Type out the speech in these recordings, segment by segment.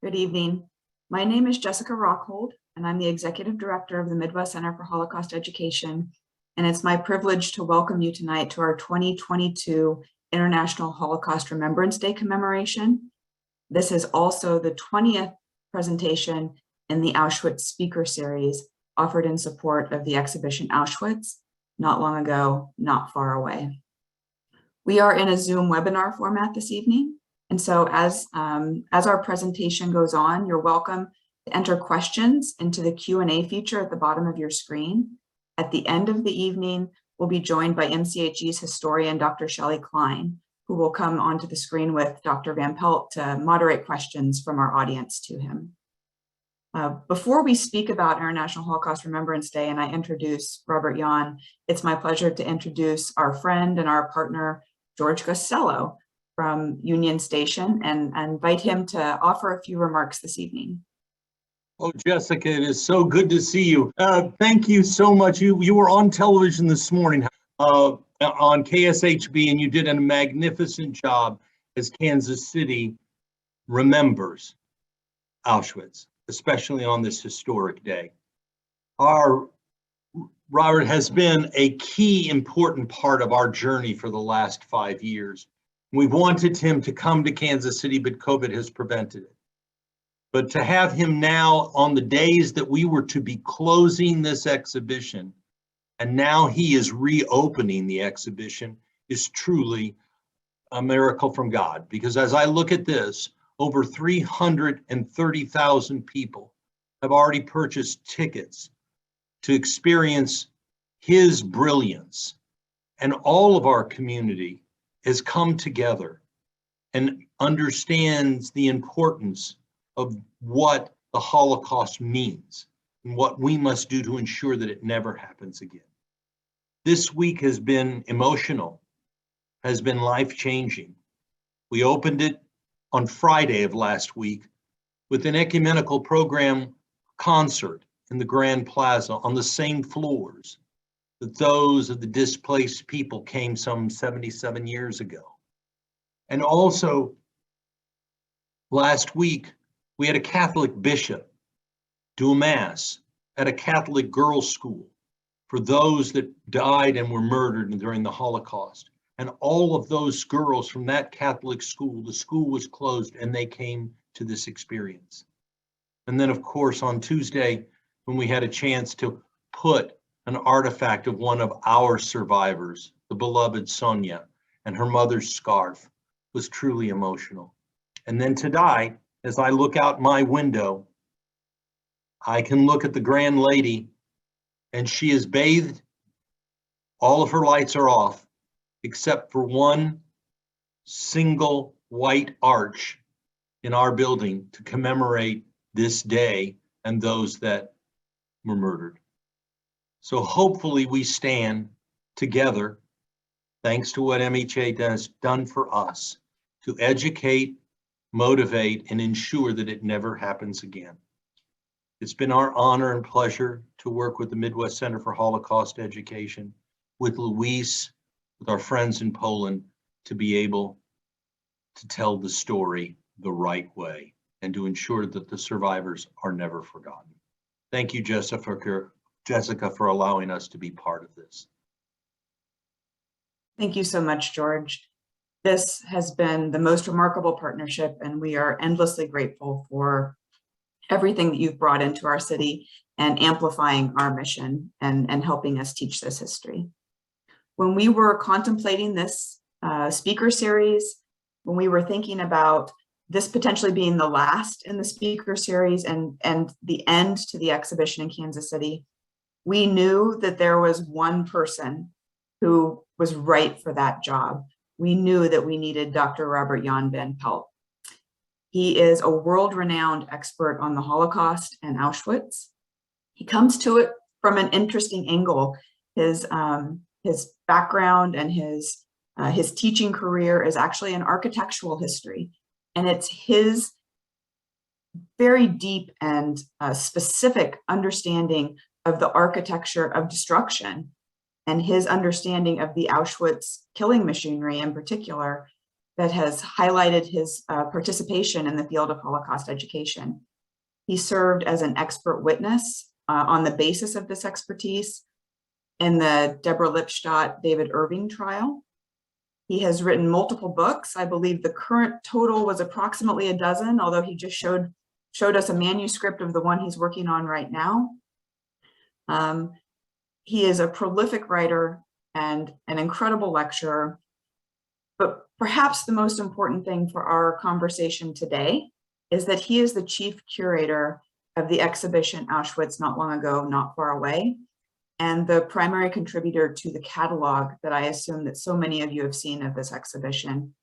Good evening. My name is Jessica Rockhold, and I'm the Executive Director of the Midwest Center for Holocaust Education. And it's my privilege to welcome you tonight to our 2022 International Holocaust Remembrance Day commemoration. This is also the 20th presentation in the Auschwitz Speaker Series, offered in support of the exhibition Auschwitz, Not Long Ago, Not Far Away. We are in a Zoom webinar format this evening. And so as our presentation goes on, you're welcome to enter questions into the Q&A feature at the bottom of your screen. At the end of the evening, we'll be joined by MCHE's historian, Dr. Shelley Klein, who will come onto the screen with Dr. Van Pelt to moderate questions from our audience to him. Before we speak about International Holocaust Remembrance Day and I introduce Robert Jan, it's my pleasure to introduce our friend and our partner, George Costello, from Union Station, and invite him to offer a few remarks this evening. Oh, Jessica, it is so good to see you. Thank you so much. You were on television this morning on KSHB, and you did a magnificent job as Kansas City remembers Auschwitz, especially on this historic day. Our Robert has been a key important part of our journey for the last 5 years. We wanted him to come to Kansas City, but COVID has prevented it. But to have him now on the days that we were to be closing this exhibition, and now he is reopening the exhibition, is truly a miracle from God. Because as I look at this, over 330,000 people have already purchased tickets to experience his brilliance, and all of our community has come together and understands the importance of what the Holocaust means and what we must do to ensure that it never happens again. This week has been emotional, has been life-changing. We opened it on Friday of last week with an ecumenical program concert in the Grand Plaza on the same floors that those of the displaced people came some 77 years ago. And also, last week, we had a Catholic bishop do a mass at a Catholic girls' school for those that died and were murdered during the Holocaust. And all of those girls from that Catholic school, the school was closed and they came to this experience. And then, of course, on Tuesday, when we had a chance to put an artifact of one of our survivors, the beloved Sonia, and her mother's scarf, was truly emotional. And then today, as I look out my window, I can look at the Grand Lady, and she is bathed. All of her lights are off, except for one single white arch in our building to commemorate this day and those that were murdered. So hopefully we stand together, thanks to what MHA has done for us, to educate, motivate, and ensure that it never happens again. It's been our honor and pleasure to work with the Midwest Center for Holocaust Education, with Luis, with our friends in Poland, to be able to tell the story the right way and to ensure that the survivors are never forgotten. Thank you, Jessica, for allowing us to be part of this. Thank you so much, George. This has been the most remarkable partnership, and we are endlessly grateful for everything that you've brought into our city and amplifying our mission and helping us teach this history. When we were contemplating this speaker series, when we were thinking about this potentially being the last in the speaker series and the end to the exhibition in Kansas City, we knew that there was one person who was right for that job. We knew that we needed Dr. Robert Jan van Pelt. He is a world-renowned expert on the Holocaust and Auschwitz. He comes to it from an interesting angle. His background and his teaching career is actually in architectural history, and it's his very deep and specific understanding of the architecture of destruction and his understanding of the Auschwitz killing machinery in particular that has highlighted his participation in the field of Holocaust education. He served as an expert witness on the basis of this expertise in the Deborah Lipstadt, David Irving trial. He has written multiple books. I believe the current total was approximately a dozen, although he just showed us a manuscript of the one he's working on right now. He is a prolific writer and an incredible lecturer. But perhaps the most important thing for our conversation today is that he is the chief curator of the exhibition Auschwitz Not Long Ago, Not Far Away, and the primary contributor to the catalog that I assume that so many of you have seen of this exhibition.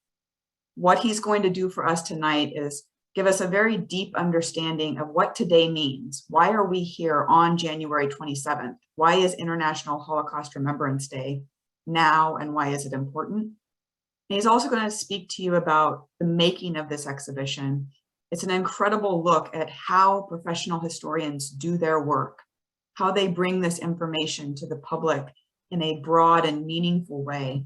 What he's going to do for us tonight is give us a very deep understanding of what today means. Why are we here on January 27th? Why is International Holocaust Remembrance Day now, and why is it important? And he's also going to speak to you about the making of this exhibition. It's an incredible look at how professional historians do their work, how they bring this information to the public in a broad and meaningful way.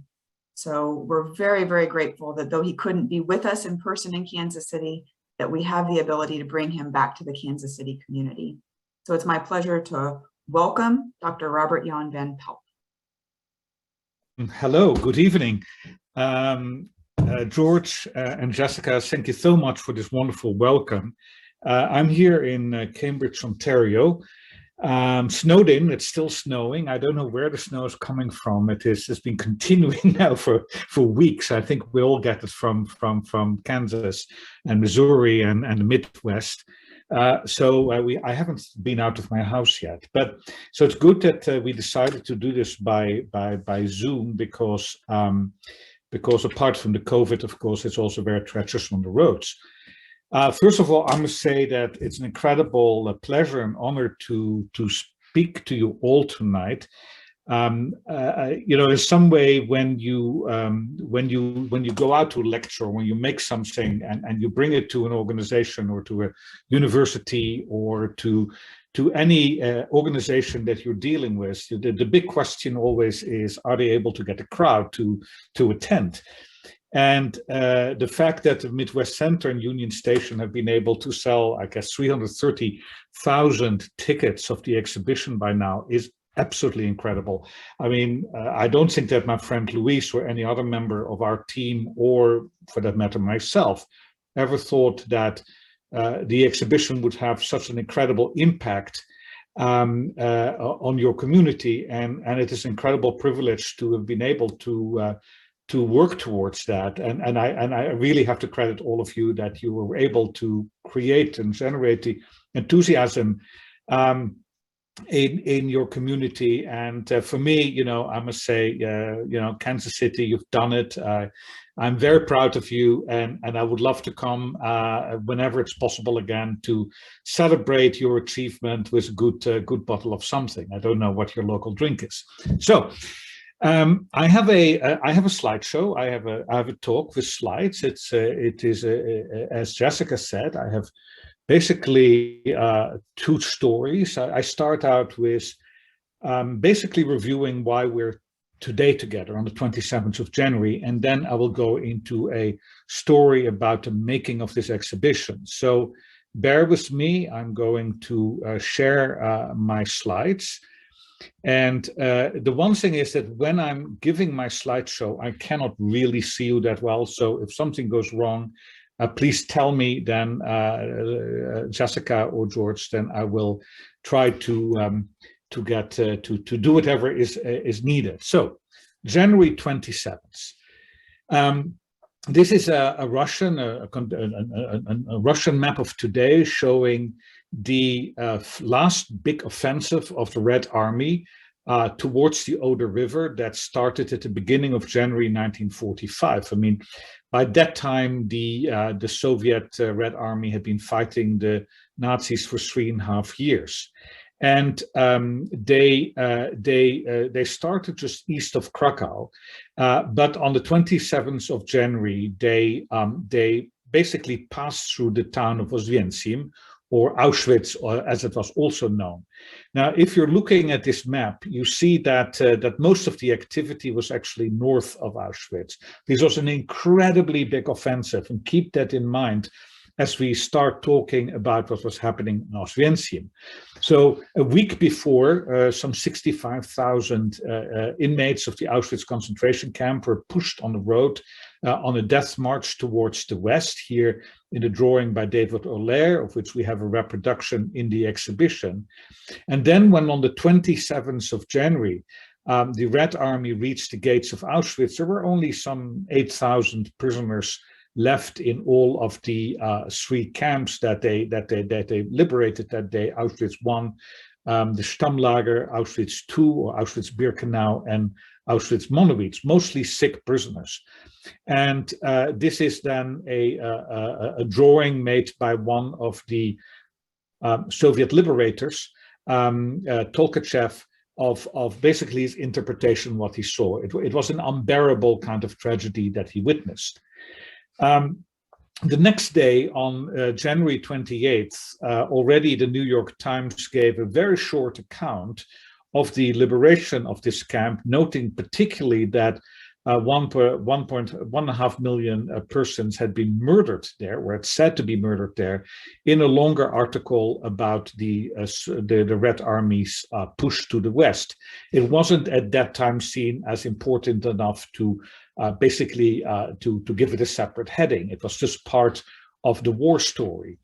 So we're very, very grateful that though he couldn't be with us in person in Kansas City, that we have the ability to bring him back to the Kansas City community. So it's my pleasure to welcome Dr. Robert Jan van Pelt. Hello, good evening. George and Jessica, thank you so much for this wonderful welcome. I'm here in Cambridge, Ontario. Snowed in, it's still snowing. I don't know where the snow is coming from. It's been continuing now for weeks. I think we all get it from Kansas and Missouri and the Midwest. I haven't been out of my house yet, but so it's good that we decided to do this by Zoom because apart from the COVID, of course, it's also very treacherous on the roads. First of all, I must say that it's an incredible pleasure and honor to speak to you all tonight. In some way, when you go out to lecture, when you make something and you bring it to an organization or to a university or to any organization that you're dealing with, the big question always is, are they able to get a crowd to attend? And the fact that the Midwest Center and Union Station have been able to sell, I guess, 330,000 tickets of the exhibition by now is absolutely incredible. I mean, I don't think that my friend Luis or any other member of our team, or for that matter myself, ever thought that the exhibition would have such an incredible impact on your community. And it is an incredible privilege to have been able to work towards that, and I really have to credit all of you that you were able to create and generate the enthusiasm in your community. And for me, I must say, Kansas City, you've done it. I'm very proud of you, and I would love to come whenever it's possible again to celebrate your achievement with a good bottle of something. I don't know what your local drink is. So. I have a slideshow. I have a talk with slides. It is as Jessica said, I have basically two stories. I start out with basically reviewing why we're today together on the 27th of January, and then I will go into a story about the making of this exhibition. So bear with me. I'm going to share my slides. And the one thing is that when I'm giving my slideshow, I cannot really see you that well. So if something goes wrong, please tell me, then Jessica or George, then I will try to get to do whatever is needed. So January 27th. This is a Russian map of today showing the last big offensive of the Red Army towards the Oder River that started at the beginning of January 1945. I mean, by that time, the Soviet Red Army had been fighting the Nazis for 3.5 years. And they started just east of Krakow, but on the 27th of January, they basically passed through the town of Oswiecim, or Auschwitz, or as it was also known. Now, if you're looking at this map, you see that that most of the activity was actually north of Auschwitz. This was an incredibly big offensive, and keep that in mind as we start talking about what was happening in Auschwitz. So a week before, some 65,000 inmates of the Auschwitz concentration camp were pushed on the road on a death march towards the west, here in the drawing by David Olaire, of which we have a reproduction in the exhibition. And then when on the 27th of January, the Red Army reached the gates of Auschwitz, there were only some 8,000 prisoners left in all of the 3 camps that they liberated that day: Auschwitz I, the Stammlager, Auschwitz II, or Auschwitz-Birkenau, and Auschwitz-Monowitz, mostly sick prisoners. And this is then a drawing made by one of the Soviet liberators, Tolkachev, of basically his interpretation what he saw. It was an unbearable kind of tragedy that he witnessed. The next day, on January 28th, already the New York Times gave a very short account of the liberation of this camp, noting particularly that 1.5 million persons had been murdered there, or it's said to be murdered there, in a longer article about the Red Army's push to the west. It wasn't at that time seen as important enough to basically to give it a separate heading. It was just part of the war story.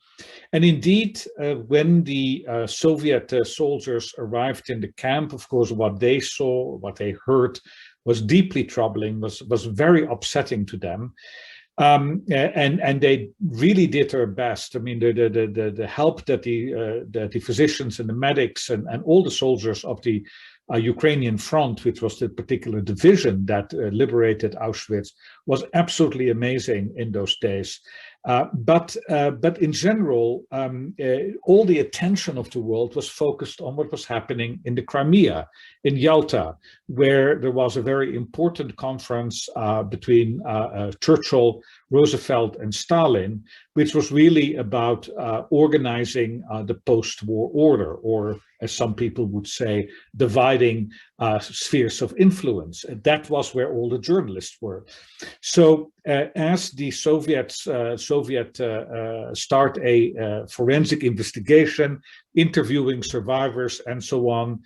And indeed, when the Soviet soldiers arrived in the camp, of course, what they saw, what they heard, was deeply troubling, was very upsetting to them. And they really did their best. I mean, the help that the physicians and the medics and all the soldiers of the Ukrainian front, which was the particular division that liberated Auschwitz, was absolutely amazing in those days. But in general, all the attention of the world was focused on what was happening in the Crimea, in Yalta, where there was a very important conference between Churchill, Roosevelt, and Stalin, which was really about organizing the post-war order, or as some people would say, dividing spheres of influence. And that was where all the journalists were. So as the Soviets start a forensic investigation, interviewing survivors and so on,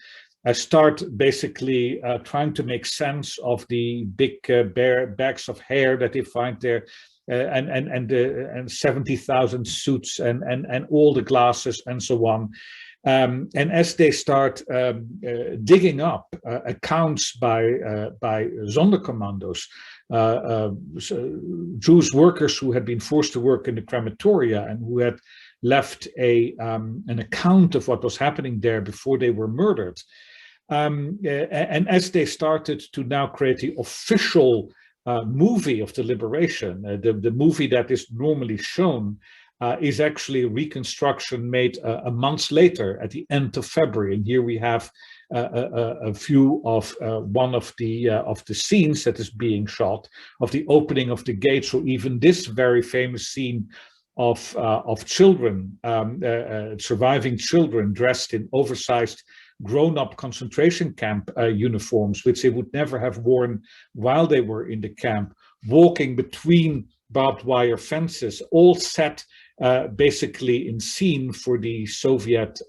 start basically trying to make sense of the big bare bags of hair that they find there, and 70,000 suits and all the glasses and so on. And as they start digging up accounts by Sonderkommandos, Jewish workers who had been forced to work in the crematoria and who had left an account of what was happening there before they were murdered. And as they started to now create the official movie of the liberation, the movie that is normally shown, is actually a reconstruction made a month later at the end of February. And here we have a view of one of the scenes that is being shot, of the opening of the gate. So even this very famous scene of children, surviving children dressed in oversized grown-up concentration camp uniforms, which they would never have worn while they were in the camp, walking between barbed wire fences, all set basically in scene for the Soviet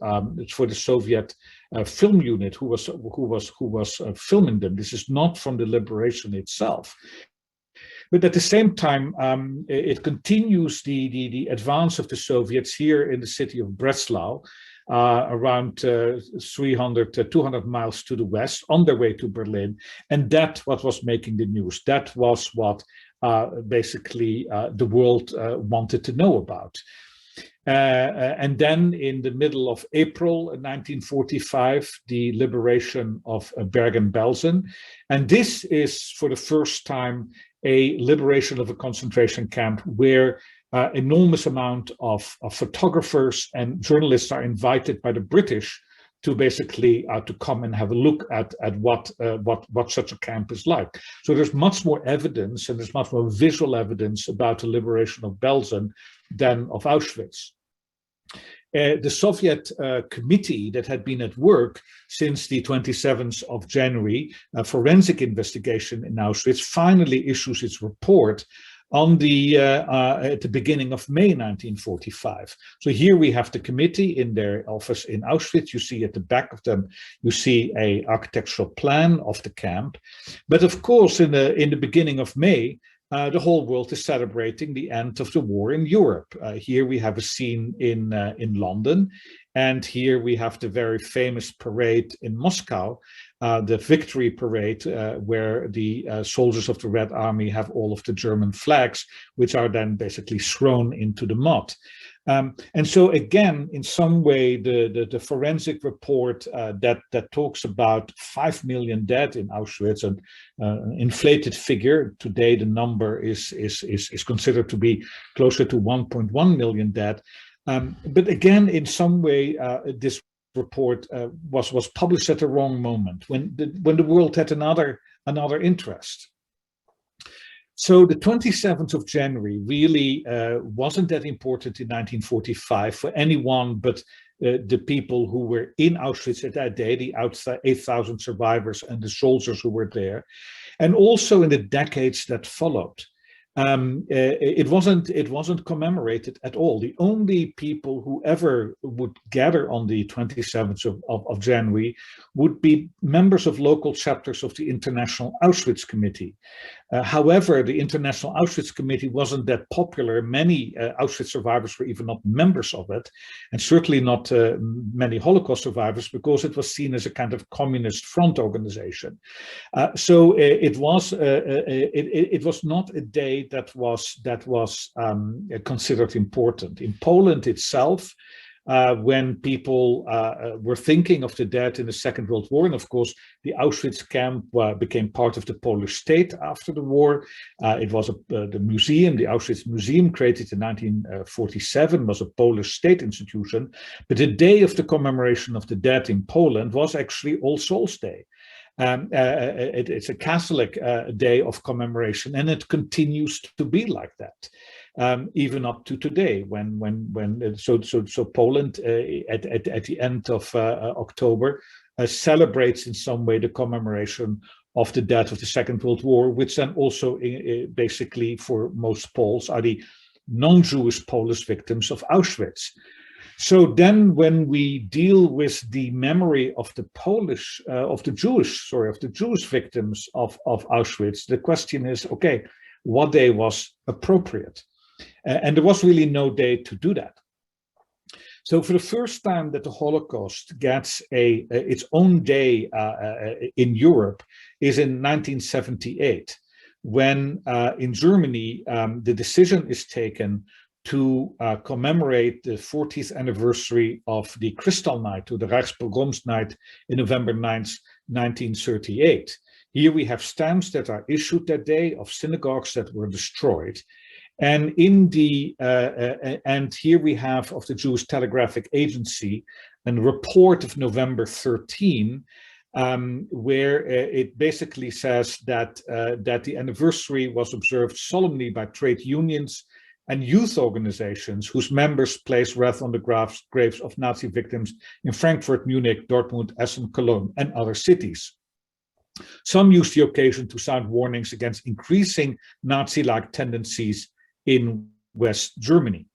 film unit who was filming them. This is not from the liberation itself. But at the same time, it continues the advance of the Soviets here in the city of Breslau, around 200 miles to the west, on their way to Berlin. And that what was making the news. That was what basically the world wanted to know about. And then in the middle of April 1945, the liberation of Bergen-Belsen. And this is for the first time a liberation of a concentration camp where enormous amount of photographers and journalists are invited by the British to basically to come and have a look at what such a camp is like. So there's much more evidence, and there's much more visual evidence about the liberation of Belsen than of Auschwitz. The Soviet committee that had been at work since the 27th of January, forensic investigation in Auschwitz, finally issues its report on at the beginning of May 1945. So here we have the committee in their office in Auschwitz. You see at the back of them, you see an architectural plan of the camp. But of course, in the beginning of May, the whole world is celebrating the end of the war in Europe. Here we have a scene in London, and here we have the very famous parade in Moscow, the victory parade, where the soldiers of the Red Army have all of the German flags, which are then basically thrown into the mud. And so again, in some way, the forensic report that talks about 5 million dead in Auschwitz, and an inflated figure. Today, the number is considered to be closer to 1.1 million dead. But again, in some way, this report was published at the wrong moment, when the world had another interest. So the 27th of January really wasn't that important in 1945 for anyone but the people who were in Auschwitz at that day, the 8,000 survivors and the soldiers who were there, and also in the decades that followed. It wasn't commemorated at all. The only people who ever would gather on the 27th of January would be members of local chapters of the International Auschwitz Committee. However, the International Auschwitz Committee wasn't that popular. Many Auschwitz survivors were even not members of it, and certainly not many Holocaust survivors, because it was seen as a kind of communist front organization. So it was not a day that was considered important. In Poland itself, when people were thinking of the dead in the Second World War, and of course the Auschwitz camp became part of the Polish state after the war. It was the museum, the Auschwitz Museum, created in 1947, was a Polish state institution, but the day of the commemoration of the dead in Poland was actually All Souls Day. It's a Catholic day of commemoration, and it continues to be like that. Even up to today, so Poland at the end of October celebrates in some way the commemoration of the death of the Second World War, which then also basically for most Poles are the non-Jewish Polish victims of Auschwitz. So then, when we deal with the memory of the Jewish victims of Auschwitz, the question is, okay, what day was appropriate? And there was really no day to do that. So for the first time that the Holocaust gets its own day in Europe is in 1978, when in Germany the decision is taken to commemorate the 40th anniversary of the Kristallnacht, or the Reichspogromsnight, in November 9th, 1938. Here we have stamps that are issued that day of synagogues that were destroyed. And and here we have of the Jewish Telegraphic Agency a report of November 13, where it basically says that the anniversary was observed solemnly by trade unions and youth organizations whose members place wreath on the graves of Nazi victims in Frankfurt, Munich, Dortmund, Essen, Cologne, and other cities. Some used the occasion to sound warnings against increasing Nazi-like tendencies in West Germany.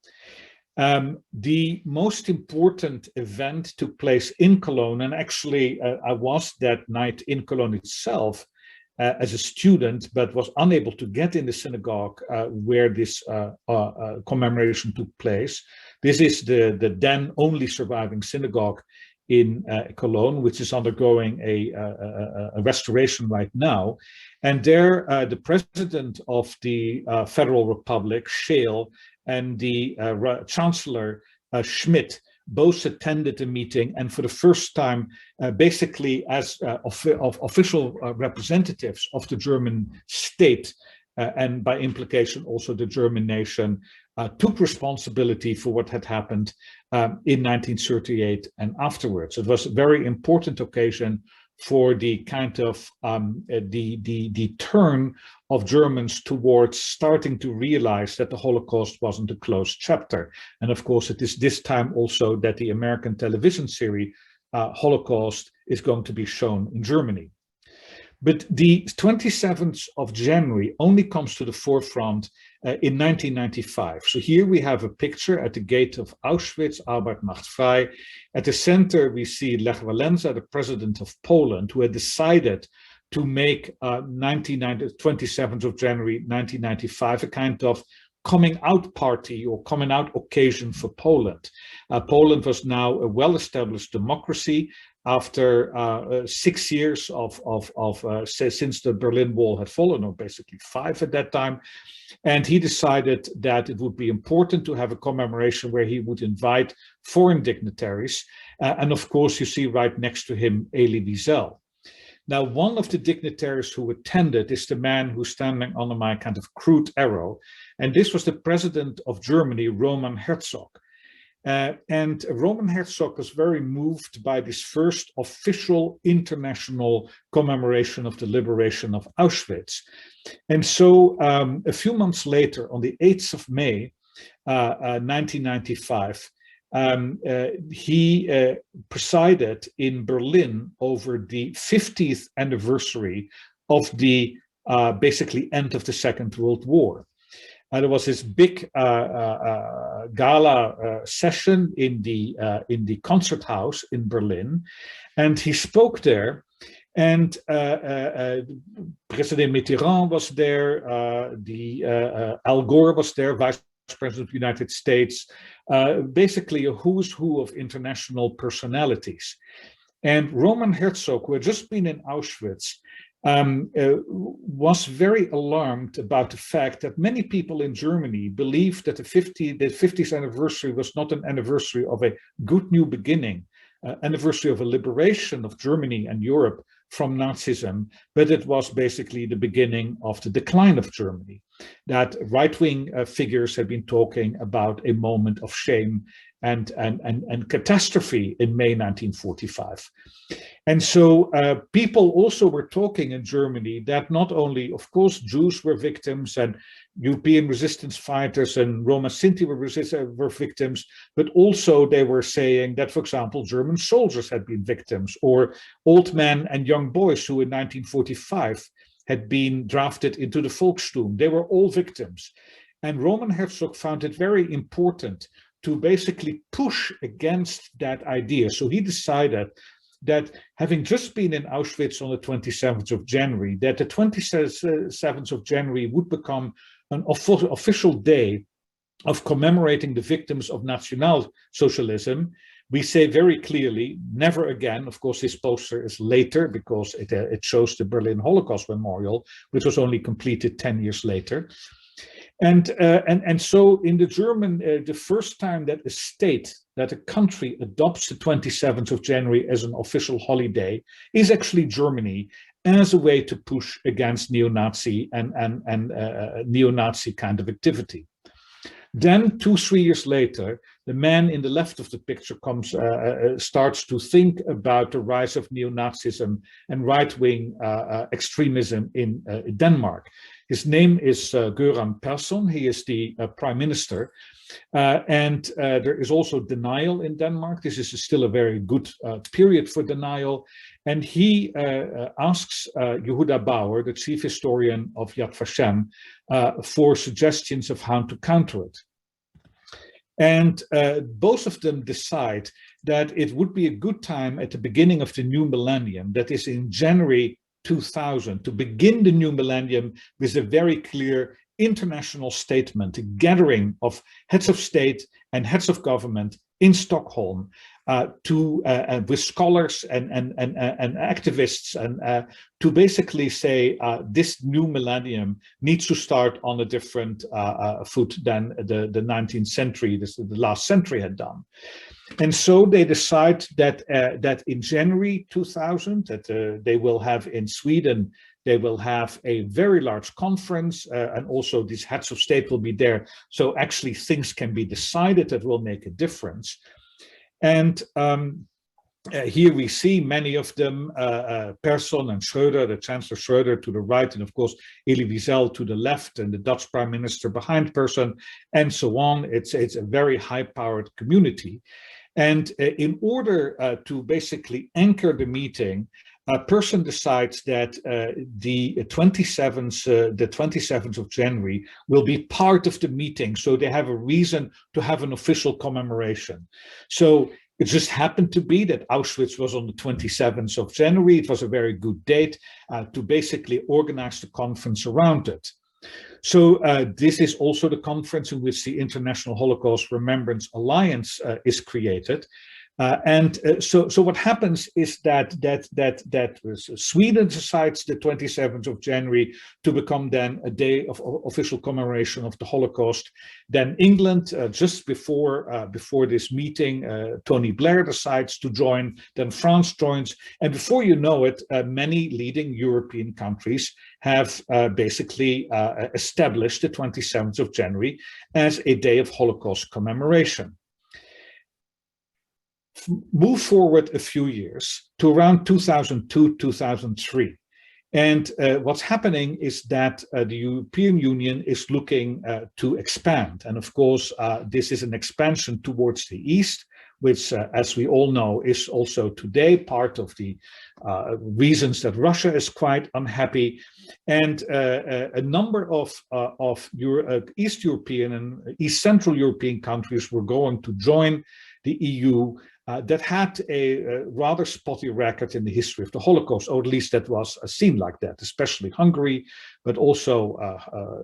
The most important event took place in Cologne, and actually I was that night in Cologne itself as a student, but was unable to get in the synagogue where this commemoration took place. This is the then only surviving synagogue in Cologne, which is undergoing a restoration right now. And there, the president of the Federal Republic, Scheel, and the Chancellor, Schmidt, both attended the meeting, and for the first time, basically as official representatives of the German state, and by implication also the German nation, took responsibility for what had happened in 1938 and afterwards. It was a very important occasion for the kind of the turn of Germans towards starting to realize that the Holocaust wasn't a closed chapter. And of course, it is this time also that the American television series Holocaust is going to be shown in Germany. But the 27th of January only comes to the forefront in 1995. So here we have a picture at the gate of Auschwitz, Arbeit macht frei. At the center, we see Lech Wałęsa, the president of Poland, who had decided to make 27th of January 1995 a kind of coming out party or coming out occasion for Poland. Poland was now a well-established democracy after 6 years since the Berlin Wall had fallen, or basically 5 at that time. And he decided that it would be important to have a commemoration where he would invite foreign dignitaries. And of course, you see right next to him, Elie Wiesel. Now, one of the dignitaries who attended is the man who's standing under my kind of crude arrow. And this was the president of Germany, Roman Herzog. And Roman Herzog was very moved by this first official international commemoration of the liberation of Auschwitz. And so a few months later, on the 8th of May, 1995, he presided in Berlin over the 50th anniversary of the basically end of the Second World War. There was this big gala session in the concert house in Berlin, and he spoke there. And President Mitterrand was there, Al Gore was there, Vice President of the United States, basically a who's who of international personalities. And Roman Herzog, who had just been in Auschwitz, was very alarmed about the fact that many people in Germany believed that the 50th anniversary was not an anniversary of a good new beginning, anniversary of a liberation of Germany and Europe from Nazism, but it was basically the beginning of the decline of Germany. That right-wing figures had been talking about a moment of shame and catastrophe in May 1945. And so people also were talking in Germany that not only, of course, Jews were victims and European resistance fighters and Roma Sinti were victims, but also they were saying that, for example, German soldiers had been victims, or old men and young boys who in 1945 had been drafted into the Volkssturm. They were all victims. And Roman Herzog found it very important to basically push against that idea. So he decided that, having just been in Auschwitz on the 27th of January, that the 27th of January would become an official day of commemorating the victims of National Socialism. We say very clearly, never again. Of course, this poster is later because it shows the Berlin Holocaust Memorial, which was only completed 10 years later. And so in the German, the first time that a state, that a country adopts the 27th of January as an official holiday is actually Germany, as a way to push against neo-Nazi and neo-Nazi kind of activity. Then 2-3 years later, the man in the left of the picture starts to think about the rise of neo-Nazism and right-wing extremism in Denmark. His name is Göran Persson. He is the prime minister. And there is also denial in Denmark. This is still a very good period for denial. And he asks Yehuda Bauer, the chief historian of Yad Vashem, for suggestions of how to counter it. And both of them decide that it would be a good time at the beginning of the new millennium, that is in January 2000, to begin the new millennium with a very clear international statement, a gathering of heads of state and heads of government in Stockholm, with scholars and activists, and to basically say this new millennium needs to start on a different foot than the 19th century, the last century had done. And so they decide that that in January 2000, that they will have in Sweden, they will have a very large conference, and also these heads of state will be there. So actually things can be decided that will make a difference. And Here we see many of them, Persson and Schröder, the Chancellor Schröder to the right, and of course Elie Wiesel to the left, and the Dutch Prime Minister behind Persson, and so on. It's a very high-powered community. And in order to basically anchor the meeting, Persson decides that the 27th of January will be part of the meeting, so they have a reason to have an official commemoration. So it just happened to be that Auschwitz was on the 27th of January. It was a very good date to basically organize the conference around it. So this is also the conference in which the International Holocaust Remembrance Alliance is created. So what happens is that Sweden decides the 27th of January to become then a day of official commemoration of the Holocaust. Then England, just before this meeting, Tony Blair decides to join. Then France joins, and before you know it, many leading European countries have basically established the 27th of January as a day of Holocaust commemoration. Move forward a few years to around 2002, 2003. And what's happening is that the European Union is looking to expand. And of course, this is an expansion towards the east, which, as we all know, is also today part of the reasons that Russia is quite unhappy. And a number of East European and East Central European countries were going to join the EU that had a rather spotty record in the history of the Holocaust, or at least that was seen like that, especially Hungary, but also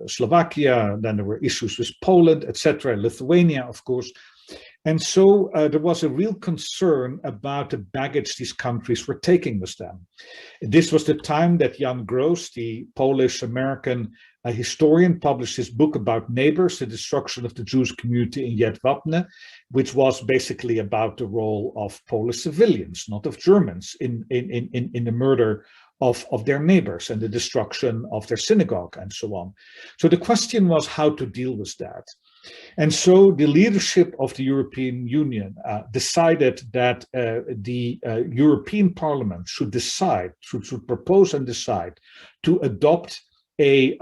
Slovakia. Then there were issues with Poland, etc., Lithuania, of course. And so there was a real concern about the baggage these countries were taking with them. This was the time that Jan Gross, the Polish-American historian, published his book about Neighbors, the destruction of the Jewish community in Yad Wapne, which was basically about the role of Polish civilians, not of Germans, in the murder of their neighbors and the destruction of their synagogue and so on. So the question was how to deal with that. And so the leadership of the European Union decided that the European Parliament should propose and decide to adopt a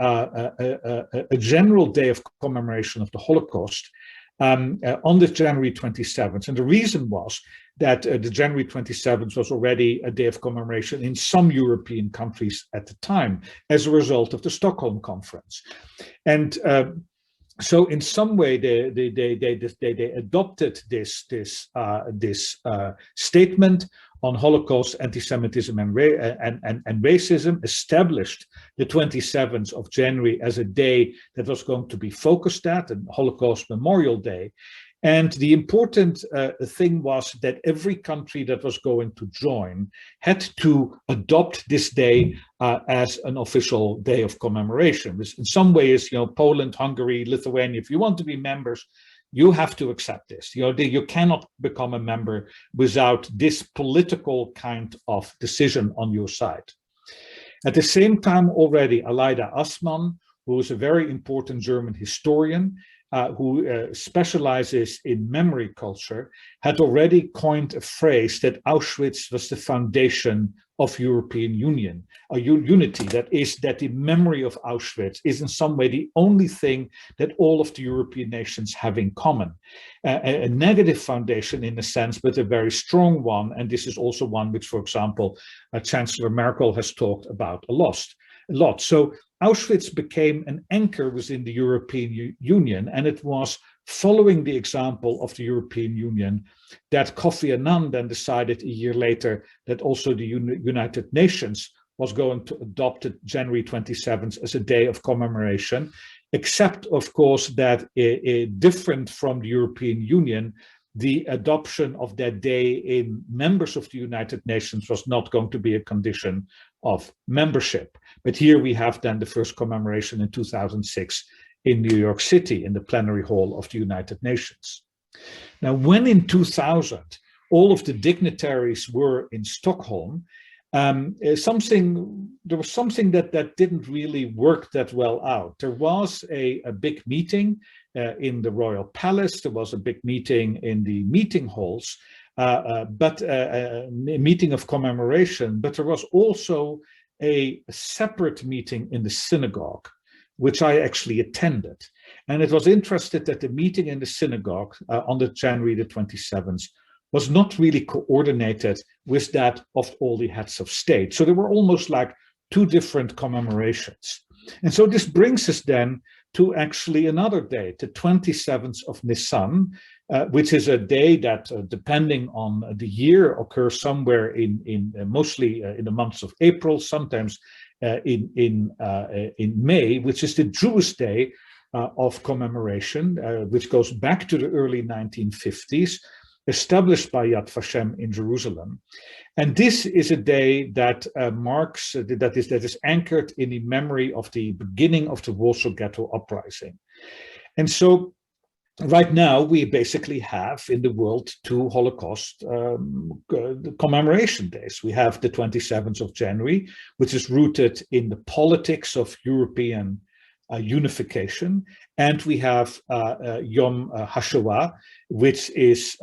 general day of commemoration of the Holocaust on the January 27th. And the reason was that the January 27th was already a day of commemoration in some European countries at the time as a result of the Stockholm Conference. And so in some way, they adopted this statement on Holocaust, anti-Semitism, and racism, established the 27th of January as a day that was going to be focused at, and Holocaust Memorial Day. And the important thing was that every country that was going to join had to adopt this day as an official day of commemoration. This, in some ways, Poland, Hungary, Lithuania, if you want to be members, you have to accept this. You cannot become a member without this political kind of decision on your side. At the same time, already Aleida Assmann, who is a very important German historian, who specializes in memory culture, had already coined a phrase that Auschwitz was the foundation of European Union, a unity. That is, that the memory of Auschwitz is in some way the only thing that all of the European nations have in common. A negative foundation in a sense, but a very strong one. And this is also one which, for example, Chancellor Merkel has talked about a lot. So Auschwitz became an anchor within the European Union, and it was following the example of the European Union that Kofi Annan then decided a year later that also the United Nations was going to adopt January 27th as a day of commemoration, except, of course, that different from the European Union, the adoption of that day in members of the United Nations was not going to be a condition of membership. But here we have then the first commemoration in 2006 in New York City in the plenary hall of the United Nations. Now, when in 2000 all of the dignitaries were in Stockholm, there was something that didn't really work that well out. There was a big meeting in the Royal Palace. There was a big meeting in the meeting halls. meeting of commemoration, but there was also a separate meeting in the synagogue, which I actually attended. And it was interesting that the meeting in the synagogue on the January the 27th was not really coordinated with that of all the heads of state. So they were almost like two different commemorations. And so this brings us then to actually another date, the 27th of Nisan, which is a day that, depending on the year, occurs somewhere in mostly in the months of April, sometimes in May, which is the Jewish Day of commemoration, which goes back to the early 1950s, established by Yad Vashem in Jerusalem. And this is a day that marks, that is anchored in the memory of the beginning of the Warsaw Ghetto Uprising. And so right now we basically have in the world two Holocaust commemoration days. We have the 27th of January, which is rooted in the politics of European unification, and we have Yom Hashoah, which is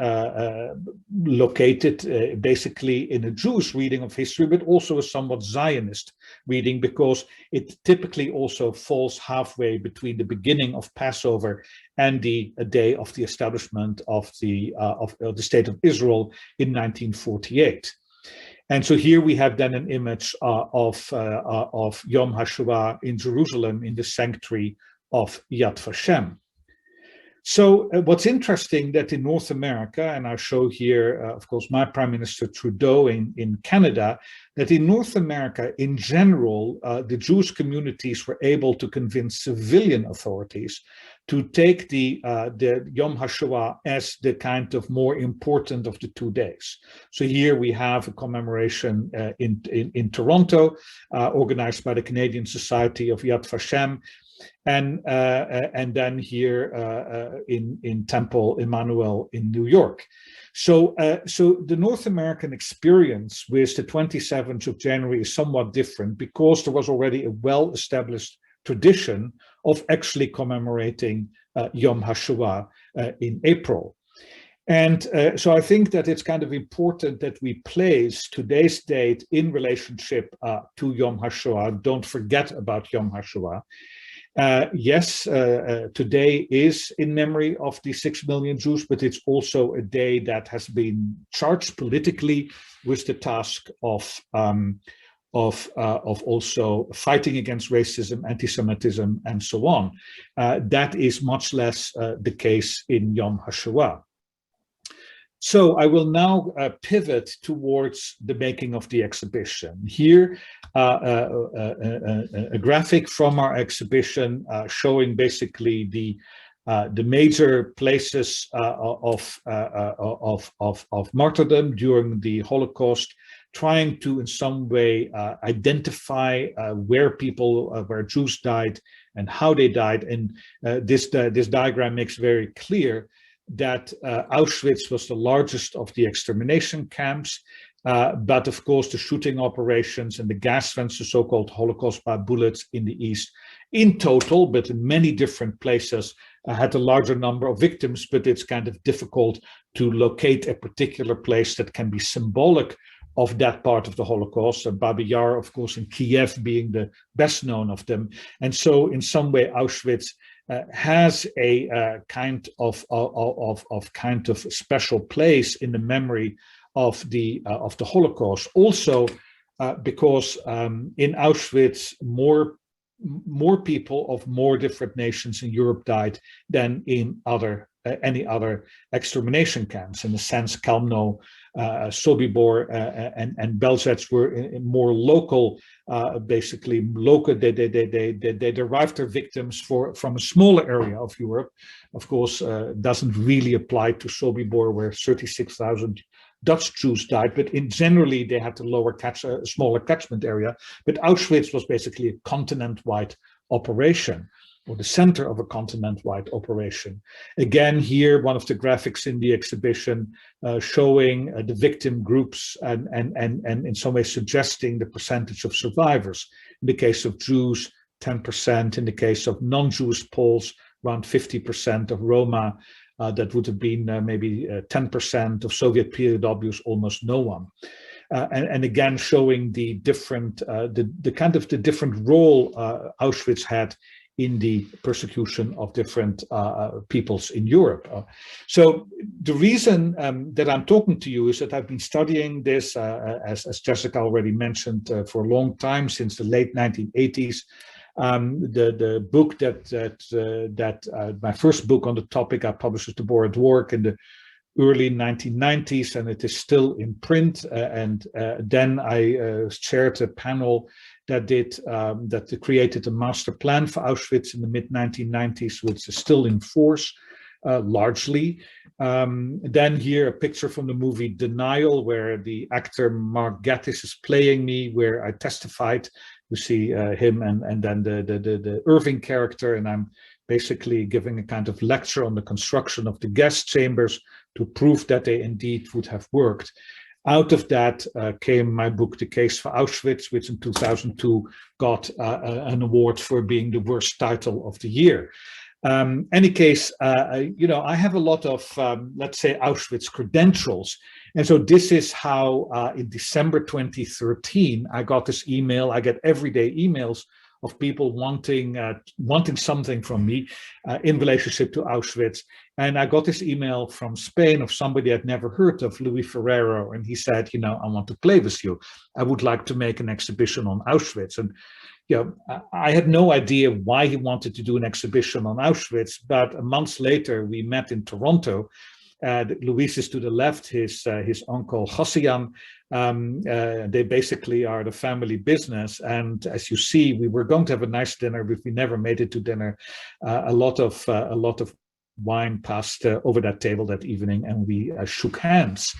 located basically in a Jewish reading of history, but also a somewhat Zionist reading, because it typically also falls halfway between the beginning of Passover and the day of the establishment of the State of Israel in 1948. And so here we have then an image of Yom Hashoah in Jerusalem in the sanctuary of Yad Vashem. So what's interesting that in North America, and I show here, of course, my Prime Minister Trudeau in Canada, that in North America, in general, the Jewish communities were able to convince civilian authorities to take the Yom Hashoah as the kind of more important of the 2 days. So here we have a commemoration in Toronto, organized by the Canadian Society of Yad Vashem, and then here in Temple Emmanuel in New York. So the North American experience with the 27th of January is somewhat different, because there was already a well-established tradition of actually commemorating Yom Hashoah in April. And so I think that it's kind of important that we place today's date in relationship to Yom Hashoah. Don't forget about Yom Hashoah. Yes, today is in memory of the 6 million Jews, but it's also a day that has been charged politically with the task of also fighting against racism, anti-Semitism, and so on. That is much less the case in Yom Hashoah. So I will now pivot towards the making of the exhibition. Here, a graphic from our exhibition showing basically the major places of martyrdom during the Holocaust, trying to in some way identify where Jews died and how they died. And this diagram makes very clear that Auschwitz was the largest of the extermination camps, but of course the shooting operations and the gas vents, the so-called Holocaust by bullets in the East, in total, but in many different places, had a larger number of victims, but it's kind of difficult to locate a particular place that can be symbolic of that part of the Holocaust. Babi Yar, of course, in Kiev being the best known of them. And so in some way, Auschwitz has a kind of special place in the memory of the Holocaust. Also, because in Auschwitz, more people of more different nations in Europe died than in any other extermination camps. In a sense, Kalmno, Sobibor, and Belzec were in more local, basically local. They derived their victims from a smaller area of Europe. Of course, doesn't really apply to Sobibor, where 36,000 Dutch Jews died, but generally they had a smaller catchment area. But Auschwitz was basically a continent-wide operation, or the center of a continent-wide operation. Again, here, one of the graphics in the exhibition showing the victim groups and in some way suggesting the percentage of survivors. In the case of Jews, 10%. In the case of non-Jewish Poles, around 50%. Of Roma, that would have been maybe 10% of Soviet POWs, almost no one. And again, showing the different, the kind of the different role Auschwitz had in the persecution of different peoples in Europe. So the reason that I'm talking to you is that I've been studying this, as Jessica already mentioned, for a long time, since the late 1980s. The book my first book on the topic I published with the board work in the early 1990s, and it is still in print. And then I chaired a panel that created a master plan for Auschwitz in the mid 1990s, which is still in force largely. Then here a picture from the movie Denial, where the actor Mark Gatiss is playing me, where I testified. You see him and then the Irving character, and I'm basically giving a kind of lecture on the construction of the gas chambers to prove that they indeed would have worked. Out of that came my book, The Case for Auschwitz, which in 2002 got an award for being the worst title of the year. Any case, you know, I have a lot of, let's say, Auschwitz credentials. And so this is how in December 2013, I got this email. I get everyday emails of people wanting something from me in relationship to Auschwitz. And I got this email from Spain of somebody I'd never heard of, Luis Ferrero, and he said, you know, I want to play with you. I would like to make an exhibition on Auschwitz. And you know, I had no idea why he wanted to do an exhibition on Auschwitz, but months later we met in Toronto. Luis is to the left, his uncle Hossein. They basically are the family business, and as you see, we were going to have a nice dinner, but we never made it to dinner. A lot of wine passed over that table that evening, and we shook hands.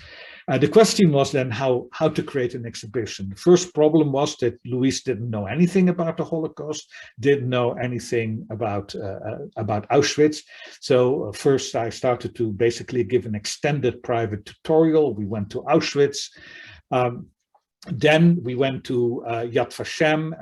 The question was then how to create an exhibition. The first problem was that Luis didn't know anything about the Holocaust, didn't know anything about Auschwitz. So first I started to basically give an extended private tutorial. We went to Auschwitz. Then we went to Yad Vashem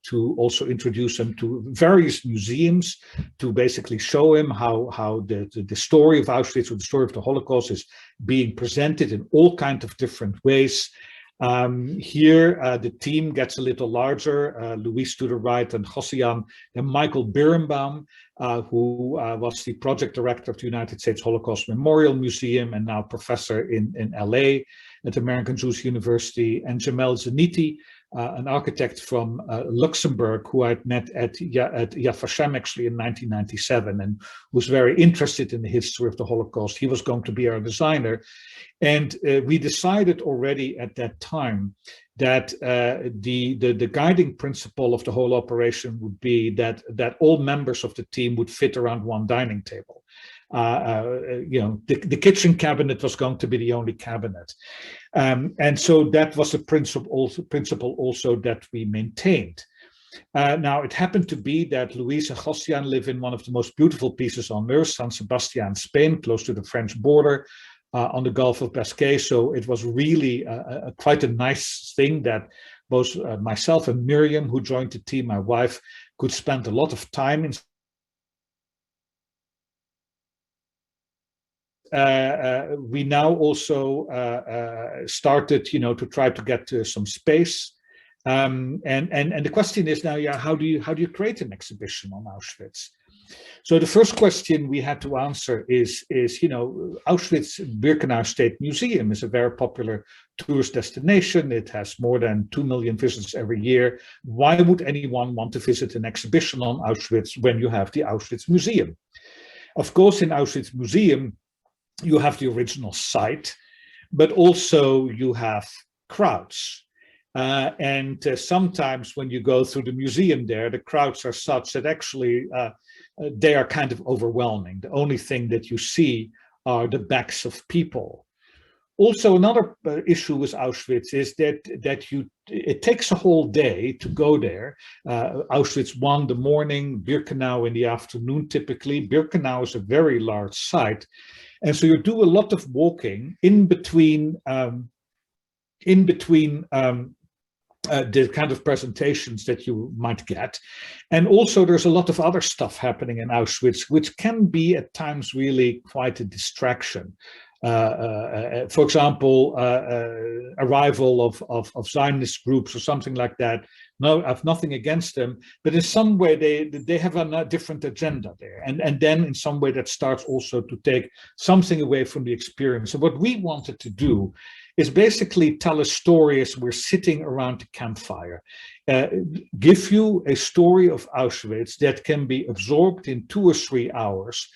to also introduce him to various museums to basically show him how the story of Auschwitz, or the story of the Holocaust, is being presented in all kinds of different ways. Here the team gets a little larger, Luis to the right and Hossein, and Michael Birnbaum, who was the project director of the United States Holocaust Memorial Museum and now professor in LA at American Jewish University, and Jamel Zaniti, an architect from Luxembourg, who I'd met at Yad Vashem actually in 1997, and was very interested in the history of the Holocaust. He was going to be our designer. And we decided already at that time that the guiding principle of the whole operation would be that all members of the team would fit around one dining table. You know, the kitchen cabinet was going to be the only cabinet. And so that was a principle also that we maintained. Now, it happened to be that Luis and Hossein live in one of the most beautiful pieces on earth, San Sebastian, Spain, close to the French border, on the Gulf of Biscay. So it was really quite a nice thing that both myself and Miriam, who joined the team, my wife, could spend a lot of time in. We now also started, you know, to try to get some space, and the question is now, yeah, how do you create an exhibition on Auschwitz? So the first question we had to answer is you know, Auschwitz-Birkenau State Museum is a very popular tourist destination. It has more than 2 million visitors every year. Why would anyone want to visit an exhibition on Auschwitz when you have the Auschwitz Museum? Of course, in Auschwitz Museum, you have the original site, but also you have crowds. And sometimes when you go through the museum there, the crowds are such that actually they are kind of overwhelming. The only thing that you see are the backs of people. Also, another issue with Auschwitz is that it takes a whole day to go there. Auschwitz I, the morning, Birkenau in the afternoon, typically. Birkenau is a very large site. And so you do a lot of walking in between the kind of presentations that you might get. And also there's a lot of other stuff happening in Auschwitz, which can be at times really quite a distraction. For example, arrival of Zionist groups or something like that. No, I have nothing against them, but in some way they have a different agenda there. And then in some way that starts also to take something away from the experience. So what we wanted to do is basically tell a story as we're sitting around the campfire. Give you a story of Auschwitz that can be absorbed in 2 or 3 hours,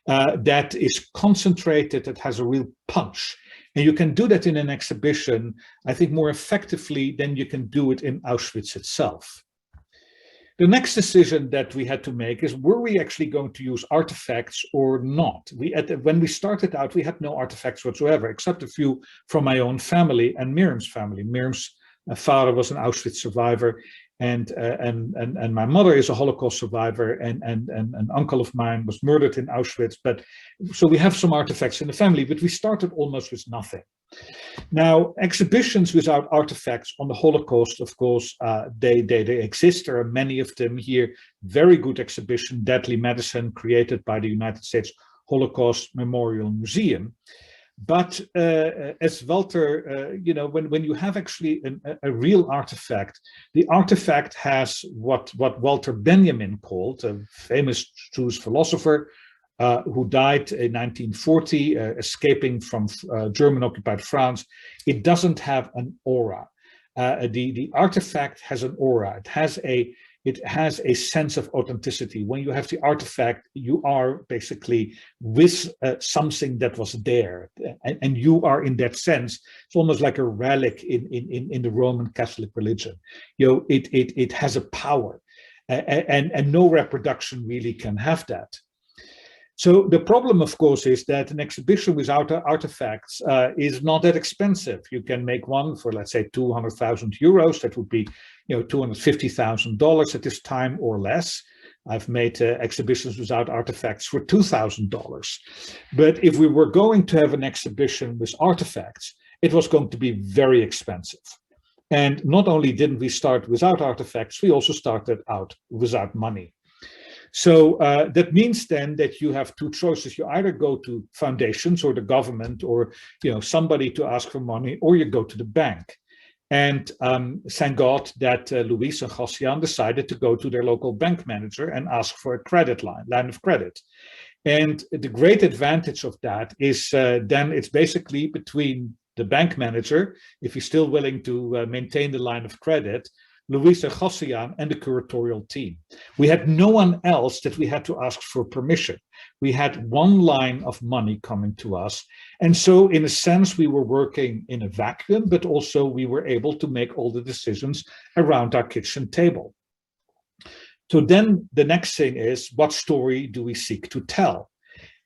that is concentrated, that has a real punch. And you can do that in an exhibition, I think, more effectively than you can do it in Auschwitz itself. The next decision that we had to make is, were we actually going to use artifacts or not? When we started out, we had no artifacts whatsoever, except a few from my own family and Miriam's family. Miriam's father was an Auschwitz survivor, and my mother is a Holocaust survivor, and an uncle of mine was murdered in Auschwitz. But so we have some artifacts in the family, but we started almost with nothing. Now, exhibitions without artifacts on the Holocaust, of course, they exist. There are many of them here. Very good exhibition, Deadly Medicine, created by the United States Holocaust Memorial Museum. But as Walter, you know, when you have actually a real artifact, the artifact has what Walter Benjamin called, a famous Jewish philosopher who died in 1940, escaping from German-occupied France. It doesn't have an aura. The artifact has an aura. It has a sense of authenticity. When you have the artifact, you are basically with something that was there, and you are, in that sense, it's almost like a relic in the Roman Catholic religion. You know, it has a power, and no reproduction really can have that. So the problem, of course, is that an exhibition without artifacts is not that expensive. You can make one for, let's say, 200,000 euros. That would be, you know, $250,000 at this time or less. I've made exhibitions without artifacts for $2,000. But if we were going to have an exhibition with artifacts, it was going to be very expensive. And not only didn't we start without artifacts, we also started out without money. So that means then that you have 2 choices. You either go to foundations or the government, or, you know, somebody to ask for money, or you go to the bank. And thank God that Luis and Ghassian decided to go to their local bank manager and ask for a credit line of credit. And the great advantage of that is then it's basically between the bank manager, if he's still willing to maintain the line of credit, Luis and Ghassian, and the curatorial team. We had no one else that we had to ask for permission. We had one line of money coming to us. And so in a sense, we were working in a vacuum, but also we were able to make all the decisions around our kitchen table. So then the next thing is, what story do we seek to tell?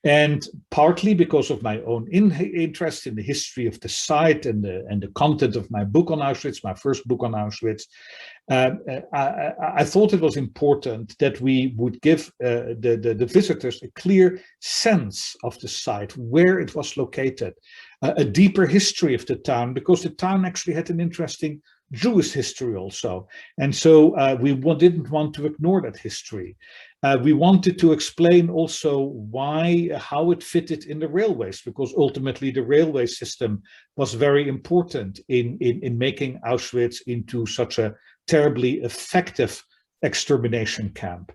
And partly because of my own interest in the history of the site and the content of my book on Auschwitz, my first book on Auschwitz, I thought it was important that we would give the visitors a clear sense of the site, where it was located, a deeper history of the town, because the town actually had an interesting Jewish history also. And so we didn't want to ignore that history. We wanted to explain also how it fitted in the railways, because ultimately the railway system was very important in making Auschwitz into such a terribly effective extermination camp.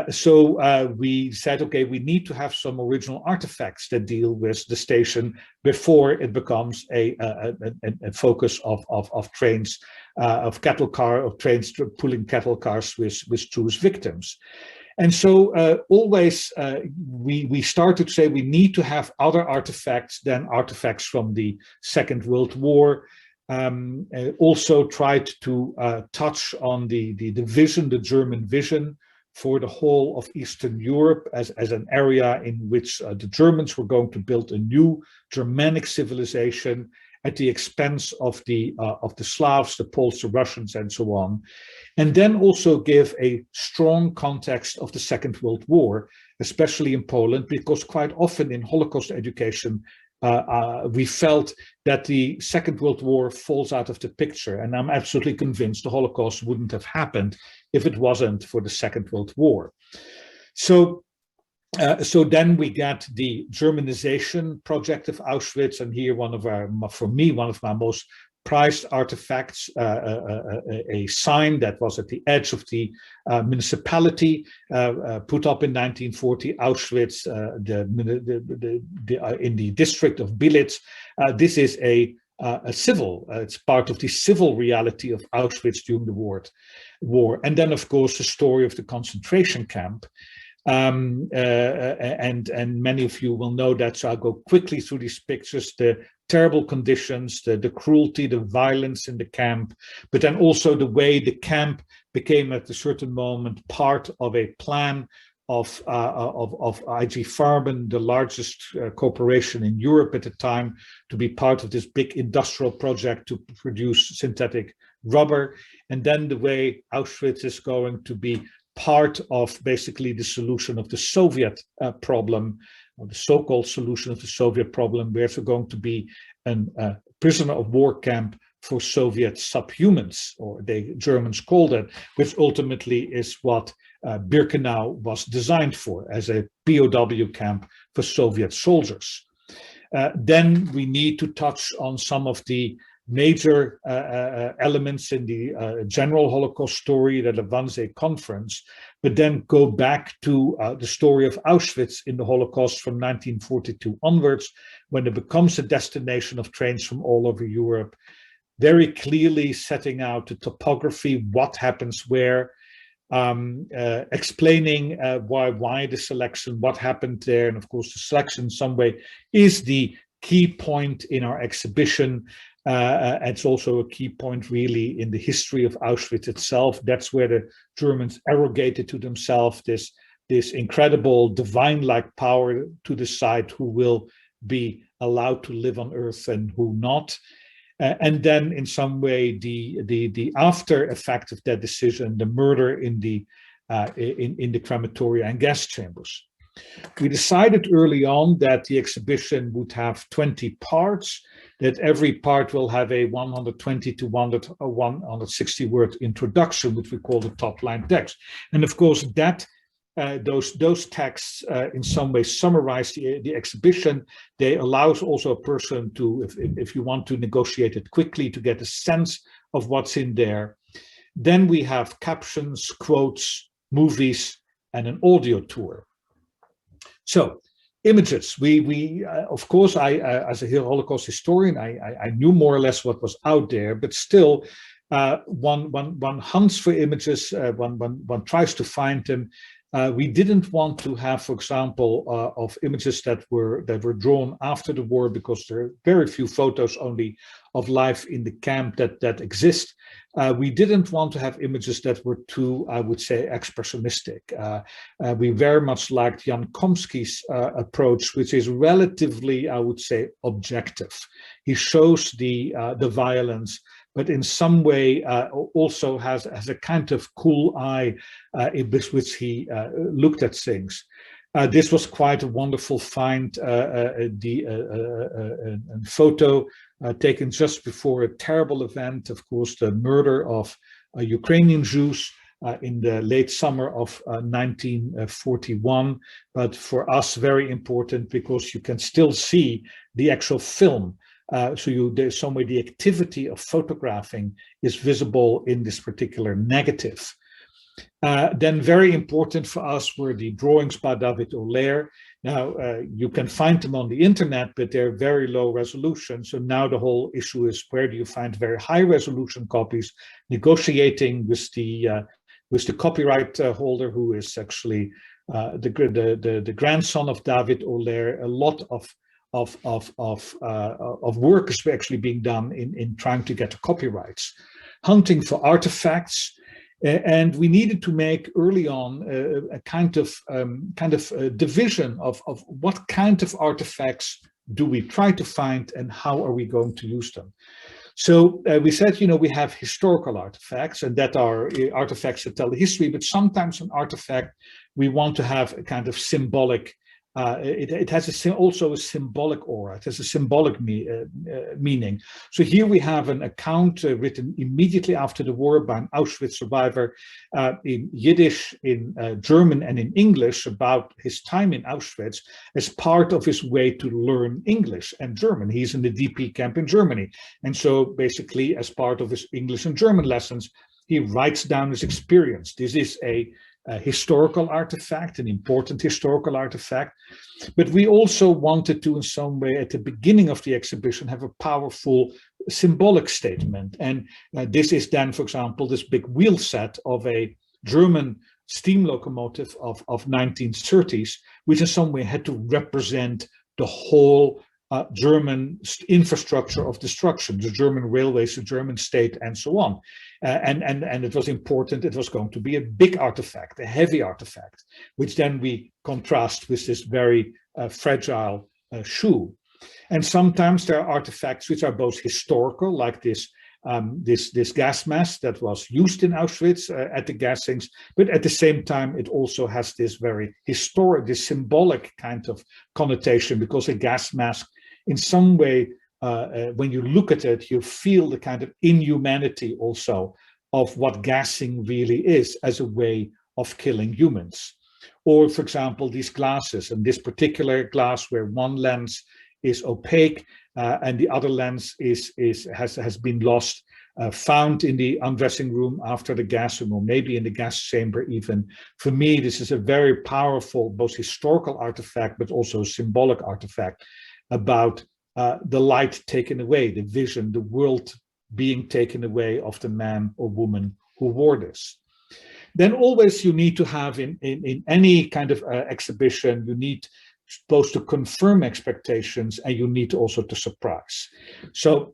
So we said, okay, we need to have some original artifacts that deal with the station before it becomes a focus of trains, of trains pulling cattle cars with Jewish victims. And so always we started to say we need to have other artifacts than artifacts from the Second World War. Also tried to touch on the vision, the German vision, for the whole of Eastern Europe as an area in which the Germans were going to build a new Germanic civilization at the expense of the Slavs, the Poles, the Russians, and so on. And then also give a strong context of the Second World War, especially in Poland, because quite often in Holocaust education, we felt that the Second World War falls out of the picture. And I'm absolutely convinced the Holocaust wouldn't have happened if it wasn't for the Second World War. So then we got the Germanization project of Auschwitz, and here for me, one of my most prized artifacts, a sign that was at the edge of the municipality, put up in 1940, Auschwitz, in the district of Bilitz. This is a civil, it's part of the civil reality of Auschwitz during the war. And then, of course, the story of the concentration camp. And many of you will know that, so I'll go quickly through these pictures, the terrible conditions, the cruelty, the violence in the camp, but then also the way the camp became at a certain moment part of a plan of IG Farben, the largest corporation in Europe at the time, to be part of this big industrial project to produce synthetic rubber. And then the way Auschwitz is going to be part of basically the solution of the Soviet problem, or the so-called solution of the Soviet problem, where it's going to be a prisoner of war camp for Soviet subhumans, or the Germans called it, which ultimately is what Birkenau was designed for, as a POW camp for Soviet soldiers. Then we need to touch on some of the major elements in the general Holocaust story, the Wannsee Conference, but then go back to the story of Auschwitz in the Holocaust from 1942 onwards, when it becomes a destination of trains from all over Europe, very clearly setting out the topography, what happens where, explaining why the selection, what happened there, and of course the selection in some way is the key point in our exhibition. It's also a key point really in the history of Auschwitz itself. That's where the Germans arrogated to themselves this incredible divine-like power to decide who will be allowed to live on earth and who not. And then in some way the after effect of that decision, the murder in the crematoria and gas chambers. We decided early on that the exhibition would have 20 parts, that every part will have a 120 to 160 word introduction, which we call the top line text. And of course, that those texts in some way summarize the exhibition. They allow also a person to, if you want to negotiate it quickly, to get a sense of what's in there. Then we have captions, quotes, movies, and an audio tour. So, images. We of course, as a Holocaust historian, I knew more or less what was out there, but still, one hunts for images. One tries to find them. We didn't want to have, for example, of images that were drawn after the war, because there are very few photos only of life in the camp that exist. We didn't want to have images that were too, I would say, expressionistic. We very much liked Jan Komsky's approach, which is relatively, I would say, objective. He shows the violence, but in some way also has a kind of cool eye in which he looked at things. This was quite a wonderful find, a photo taken just before a terrible event, of course, the murder of Ukrainian Jews in the late summer of 1941. But for us, very important, because you can still see the actual film. There's some way the activity of photographing is visible in this particular negative. Then very important for us were the drawings by David Olair. Now, you can find them on the internet, but they're very low resolution. So now the whole issue is, where do you find very high resolution copies? Negotiating with the copyright holder, who is actually the grandson of David Olair. A lot of work is actually being done in trying to get the copyrights, hunting for artifacts, and we needed to make early on a kind of division of what kind of artifacts do we try to find and how are we going to use them. So we said, we have historical artifacts, and that are artifacts that tell the history, but sometimes an artifact we want to have a kind of symbolic it has also a symbolic aura. It has a symbolic meaning. So here we have an account written immediately after the war by an Auschwitz survivor in Yiddish, in German, and in English about his time in Auschwitz as part of his way to learn English and German. He's in the DP camp in Germany. And so basically, as part of his English and German lessons, he writes down his experience. This is a historical artifact, an important historical artifact, but we also wanted to, in some way, at the beginning of the exhibition, have a powerful symbolic statement. And this is then, for example, this big wheel set of a German steam locomotive of 1930s, which in some way had to represent the whole German infrastructure of destruction, the German railways, the German state, and so on. And it was important, it was going to be a big artifact, a heavy artifact, which then we contrast with this very fragile shoe. And sometimes there are artifacts which are both historical, like this gas mask that was used in Auschwitz at the gassings, but at the same time it also has this very historic, this symbolic kind of connotation, because a gas mask in some way, when you look at it, you feel the kind of inhumanity also of what gassing really is as a way of killing humans. Or, for example, these glasses, and this particular glass where one lens is opaque and the other lens has been lost, found in the undressing room after the gassing, or maybe in the gas chamber even. For me, this is a very powerful, both historical artifact, but also symbolic artifact about the light taken away, the vision, the world being taken away of the man or woman who wore this. Then always you need to have in any kind of exhibition, you need both to confirm expectations and you need also to surprise. So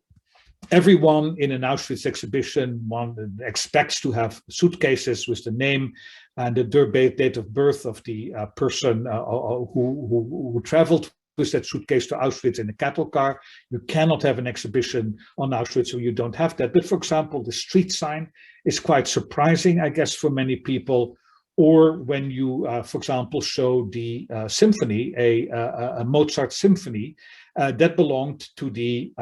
everyone in an Auschwitz exhibition, one expects to have suitcases with the name and the date of birth of the person who traveled with that suitcase to Auschwitz in a cattle car. You cannot have an exhibition on Auschwitz so you don't have that. But for example, the street sign is quite surprising, I guess, for many people. Or when you, for example, show the symphony, a Mozart symphony that belonged to the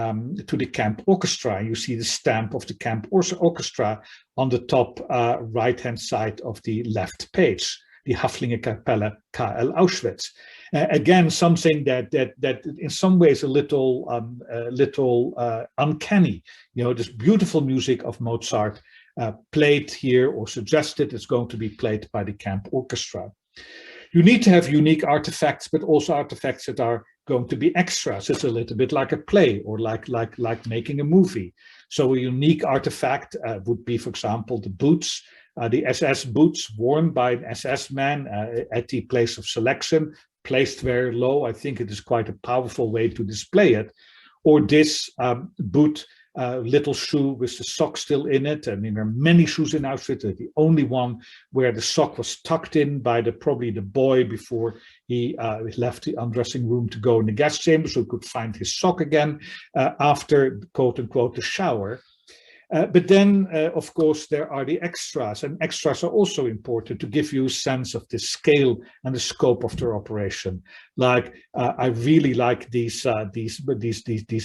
camp orchestra. You see the stamp of the camp orchestra on the top right-hand side of the left page, the Häftlingekapelle KL Auschwitz. Again, something that in some ways a little uncanny. You know, this beautiful music of Mozart played here or suggested is going to be played by the camp orchestra. You need to have unique artifacts, but also artifacts that are going to be extras. It's a little bit like a play or like making a movie. So a unique artifact would be, for example, the boots, the SS boots worn by an SS man at the place of selection, placed very low. I think it is quite a powerful way to display it. Or this boot, little shoe with the sock still in it. I mean, there are many shoes in Auschwitz. The only one where the sock was tucked in by probably the boy before he left the undressing room to go in the gas chamber, so he could find his sock again after, quote unquote, the shower. But then, of course, there are the extras, and extras are also important to give you a sense of the scale and the scope of their operation. Like, I really like these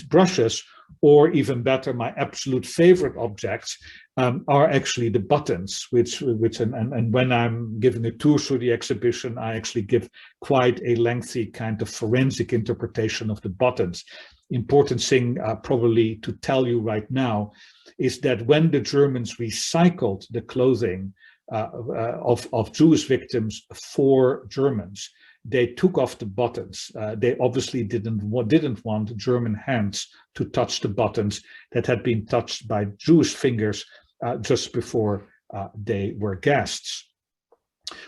brushes, or even better, my absolute favorite objects are actually the buttons, which and when I'm giving a tour through the exhibition, I actually give quite a lengthy kind of forensic interpretation of the buttons. Important thing probably to tell you right now is that when the Germans recycled the clothing of Jewish victims for Germans, they took off the buttons. They obviously didn't want German hands to touch the buttons that had been touched by Jewish fingers just before they were gassed.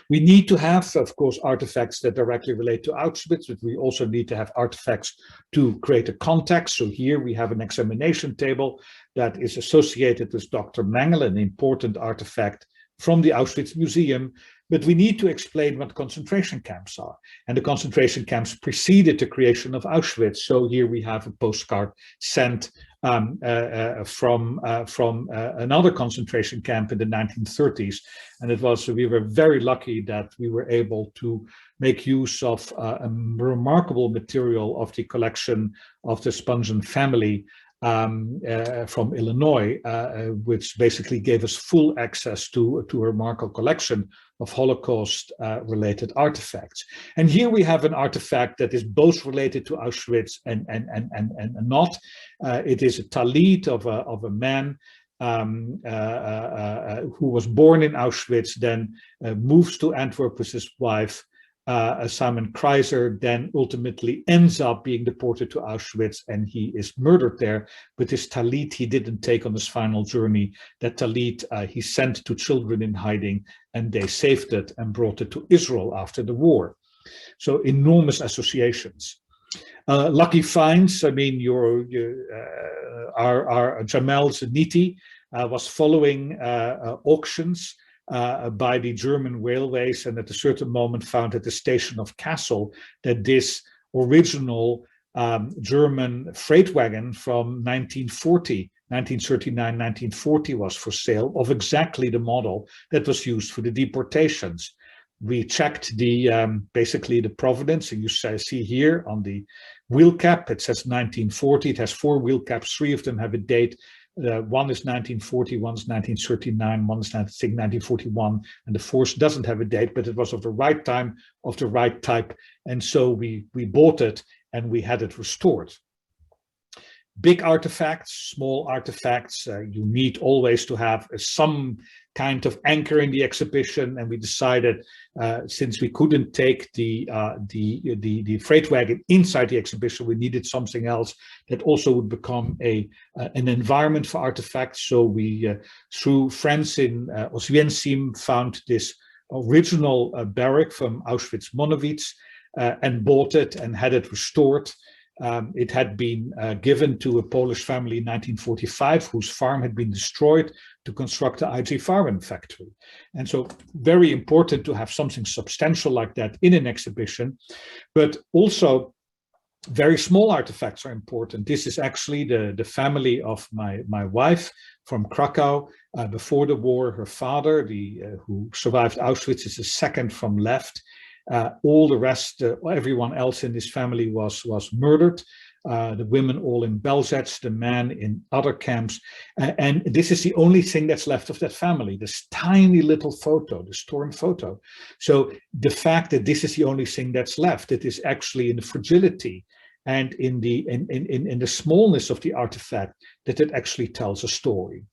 We need to have, of course, artifacts that directly relate to Auschwitz, but we also need to have artifacts to create a context. So here we have an examination table that is associated with Dr. Mengele, an important artifact from the Auschwitz Museum, but we need to explain what concentration camps are. And the concentration camps preceded the creation of Auschwitz. So here we have a postcard sent from another concentration camp in the 1930s. And we were very lucky that we were able to make use of a remarkable material of the collection of the Spungen family from Illinois, which basically gave us full access to a remarkable collection of Holocaust-related artifacts. And here we have an artifact that is both related to Auschwitz and not. It is a talit of a man who was born in Auschwitz, then moves to Antwerp with his wife, Simon Kreiser, then ultimately ends up being deported to Auschwitz, and he is murdered there. But his talit he didn't take on his final journey. That talit he sent to children in hiding, and they saved it and brought it to Israel after the war. So enormous associations. Lucky finds. I mean, our Jamal Zaniti was following auctions by the German railways, and at a certain moment found at the station of Kassel that this original German freight wagon from 1939-1940 was for sale, of exactly the model that was used for the deportations. We checked basically the provenance, and you see here on the wheel cap, it says 1940. It has 4 wheel caps, 3 of them have a date. One is 1940, one's 1939, one's 1941, and the 4th doesn't have a date, but it was of the right time, of the right type, and so we bought it and we had it restored. Big artifacts, small artifacts, you need always to have some kind of anchor in the exhibition, and we decided, since we couldn't take the freight wagon inside the exhibition, we needed something else that also would become an environment for artifacts. So we, through friends in Oswiecim, found this original barrack from Auschwitz-Monowitz and bought it and had it restored. It had been given to a Polish family in 1945, whose farm had been destroyed to construct the IG Farben factory. And so very important to have something substantial like that in an exhibition, but also very small artifacts are important. This is actually the family of my wife from Krakow before the war. Her father, who survived Auschwitz, is the second from left. All the rest, everyone else in this family was murdered. The women all in Belzec, the man in other camps. And this is the only thing that's left of that family, this tiny little photo, this torn photo. So the fact that this is the only thing that's left, it is actually in the fragility and in the smallness of the artifact that it actually tells a story.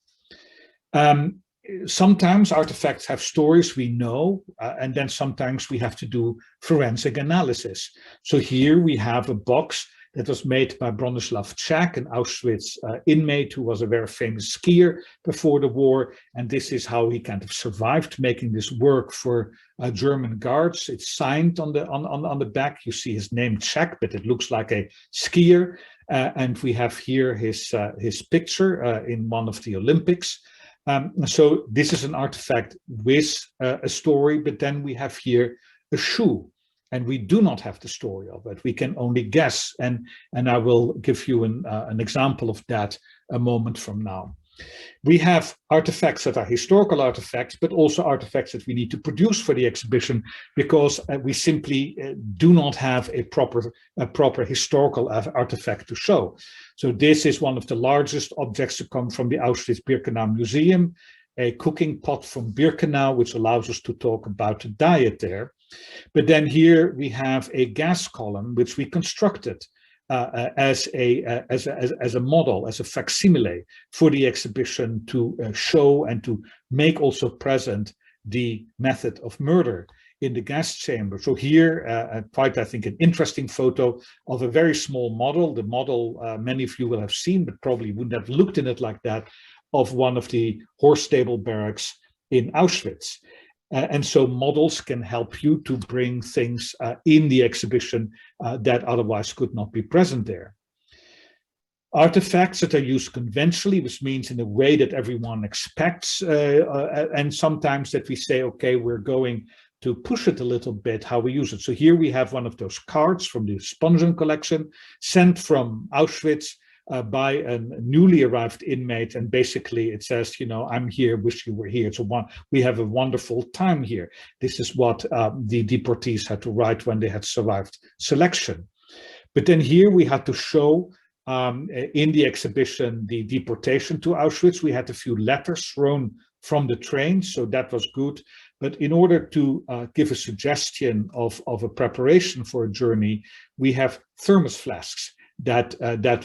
Sometimes artifacts have stories we know, and then sometimes we have to do forensic analysis. So here we have a box that was made by Bronislaw Czak, an Auschwitz inmate who was a very famous skier before the war. And this is how he kind of survived making this work for German guards. It's signed on the back. You see his name Czak, but it looks like a skier. And we have here his picture in one of the Olympics. So this is an artifact with a story, but then we have here a shoe, and we do not have the story of it. We can only guess, and I will give you an example of that a moment from now. We have artifacts that are historical artifacts, but also artifacts that we need to produce for the exhibition because we simply do not have a proper historical artifact to show. So this is one of the largest objects to come from the Auschwitz-Birkenau Museum, a cooking pot from Birkenau, which allows us to talk about the diet there. But then here we have a gas column, which we constructed as a model, as a facsimile for the exhibition to show and to make also present the method of murder in the gas chamber. So here, quite, I think, an interesting photo of a very small model. The model many of you will have seen, but probably wouldn't have looked in it like that, of one of the horse stable barracks in Auschwitz. And so models can help you to bring things in the exhibition that otherwise could not be present there. Artifacts that are used conventionally, which means in a way that everyone expects, and sometimes that we say, okay, we're going to push it a little bit, how we use it. So here we have one of those cards from the Spungen collection, sent from Auschwitz by a newly arrived inmate, and basically it says, I'm here, wish you were here. We have a wonderful time here. This is what the deportees had to write when they had survived selection. But then here we had to show in the exhibition the deportation to Auschwitz. We had a few letters thrown from the train, so that was good. But in order to give a suggestion of a preparation for a journey, we have thermos flasks that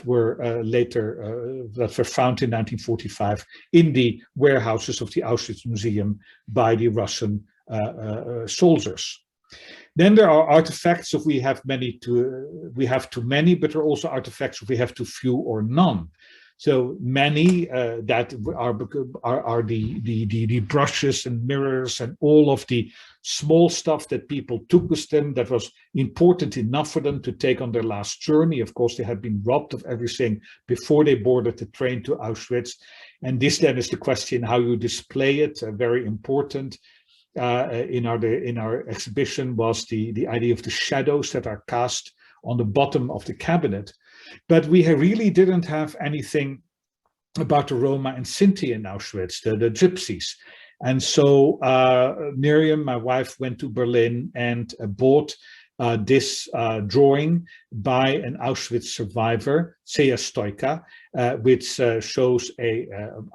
were found in 1945 in the warehouses of the Auschwitz Museum by the Russian soldiers. Then there are artifacts if we have too many, but there are also artifacts if we have too few or none. So many that are the brushes and mirrors and all of the small stuff that people took with them that was important enough for them to take on their last journey. Of course, they had been robbed of everything before they boarded the train to Auschwitz. And this then is the question how you display it, very important. In our exhibition was the idea of the shadows that are cast on the bottom of the cabinet. But we really didn't have anything about the Roma and Sinti in Auschwitz, the gypsies. And so Miriam, my wife, went to Berlin and bought this drawing by an Auschwitz survivor, Sea Stoika, which shows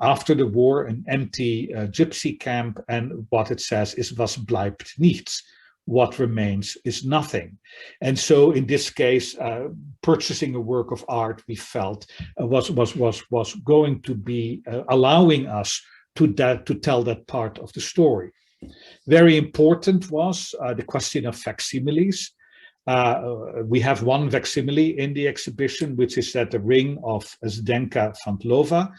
after the war an empty gypsy camp, and what it says is "Was bleibt nichts." What remains is nothing. And so in this case, purchasing a work of art, we felt was going to be allowing us to tell that part of the story. Very important was the question of facsimiles. We have one facsimile in the exhibition, which is that the ring of Zdenka Fantlova.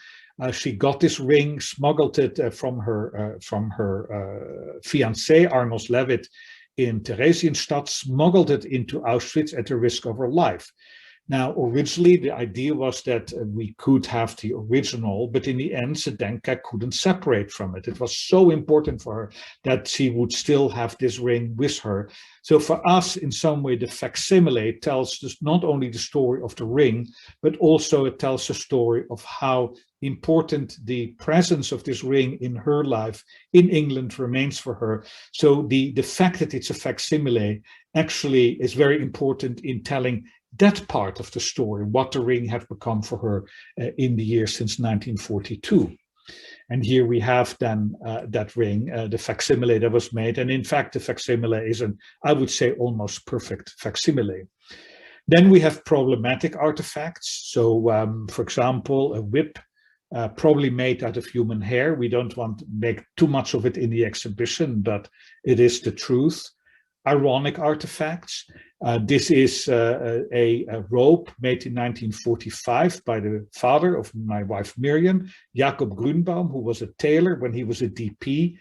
She got this ring, smuggled it from her fiancé, Arnold Levitt, in Theresienstadt, smuggled it into Auschwitz at the risk of her life. Now, originally, the idea was that we could have the original, but in the end, Zdenka couldn't separate from it. It was so important for her that she would still have this ring with her. So for us, in some way, the facsimile tells just not only the story of the ring, but also it tells the story of how important the presence of this ring in her life in England remains for her. So the fact that it's a facsimile actually is very important in telling that part of the story, what the ring have become for her in the years since 1942. And here we have then that ring, the facsimile that was made. And in fact, the facsimile is I would say, almost perfect facsimile. Then we have problematic artifacts. So, for example, a whip, probably made out of human hair. We don't want to make too much of it in the exhibition, but it is the truth. Ironic artifacts. This is a robe made in 1945 by the father of my wife Miriam, Jacob Grünbaum, who was a tailor when he was a DP.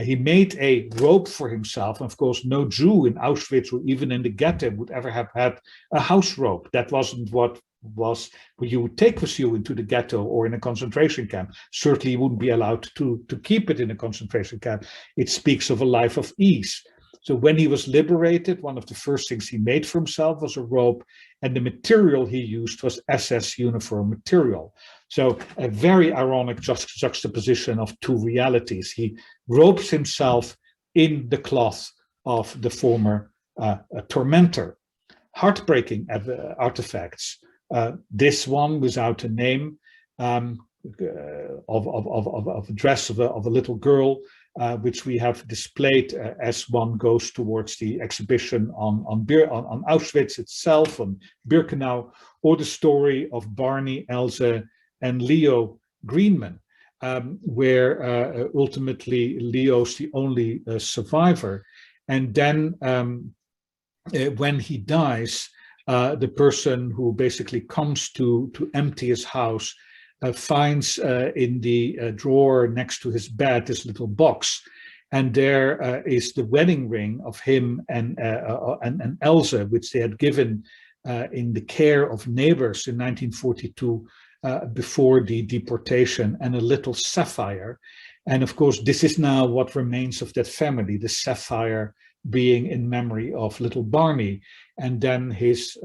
He made a robe for himself. And of course, no Jew in Auschwitz or even in the ghetto would ever have had a house robe. That wasn't what you would take with you into the ghetto or in a concentration camp. Certainly you wouldn't be allowed to keep it in a concentration camp. It speaks of a life of ease. So when he was liberated, one of the first things he made for himself was a robe, and the material he used was SS uniform material. So a very ironic juxtaposition of two realities. He robes himself in the cloth of the former tormentor. Heartbreaking artifacts. This one without a name, of a dress of a little girl, which we have displayed as one goes towards the exhibition on Auschwitz itself, on Birkenau, or the story of Barney, Elze, and Leo Greenman, where ultimately Leo's the only survivor. And then when he dies, the person who basically comes to empty his house finds in the drawer next to his bed this little box, and there is the wedding ring of him and Elze, which they had given in the care of neighbors in 1942 before the deportation, and a little sapphire. And of course, this is now what remains of that family, the sapphire being in memory of little Barney, and then his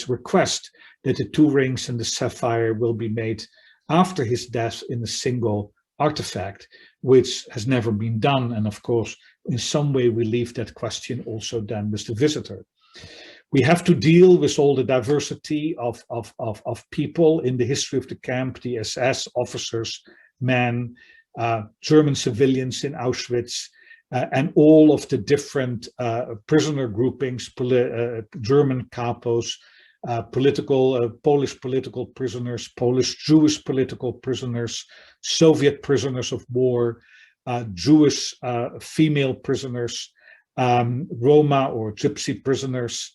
request that the 2 rings and the sapphire will be made after his death in a single artifact, which has never been done. And of course, in some way, we leave that question also then with the visitor. We have to deal with all the diversity of people in the history of the camp, the SS officers, men, German civilians in Auschwitz, and all of the different prisoner groupings, German capos, Polish political prisoners, Polish Jewish political prisoners, Soviet prisoners of war, Jewish female prisoners, Roma or Gypsy prisoners,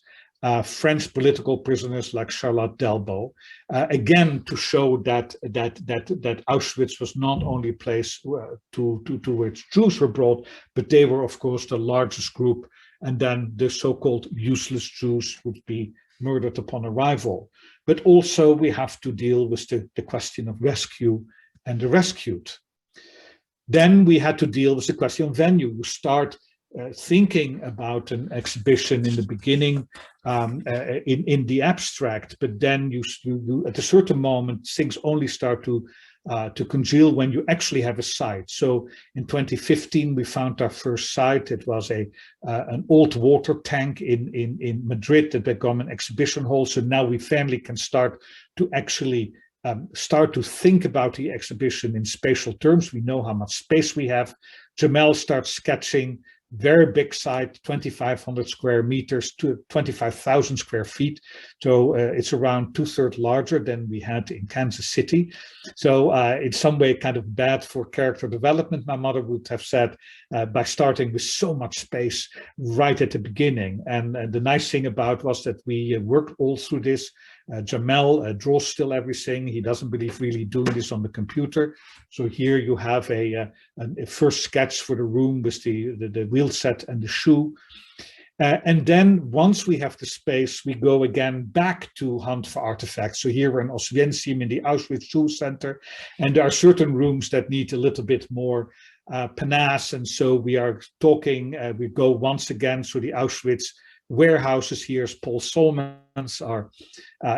French political prisoners like Charlotte Delbo, again to show that Auschwitz was not only a place to which Jews were brought, but they were of course the largest group, and then the so-called useless Jews would be murdered upon arrival. But also we have to deal with the question of rescue and the rescued. Then we had to deal with the question of venue. You start thinking about an exhibition in the beginning in the abstract, but then you at a certain moment things only start to congeal when you actually have a site. So in 2015 we found our first site. It was an old water tank in Madrid that became an exhibition hall. So now we finally can start to actually start to think about the exhibition in spatial terms. We know how much space we have. Jamel starts sketching. Very big site, 2,500 square meters to 25,000 square feet. So it's around 2/3 larger than we had in Kansas City. So in some way kind of bad for character development, my mother would have said, by starting with so much space right at the beginning. And the nice thing about was that we worked all through this. Jamel draws still everything. He doesn't believe really doing this on the computer. So here you have a first sketch for the room with the wheel set and the shoe. And then once we have the space, we go again back to hunt for artifacts. So here we're in Oswiecim in the Auschwitz Jew Center, and there are certain rooms that need a little bit more panache. And so we are talking, we go once again through the Auschwitz warehouses. Here's Paul Solmans, our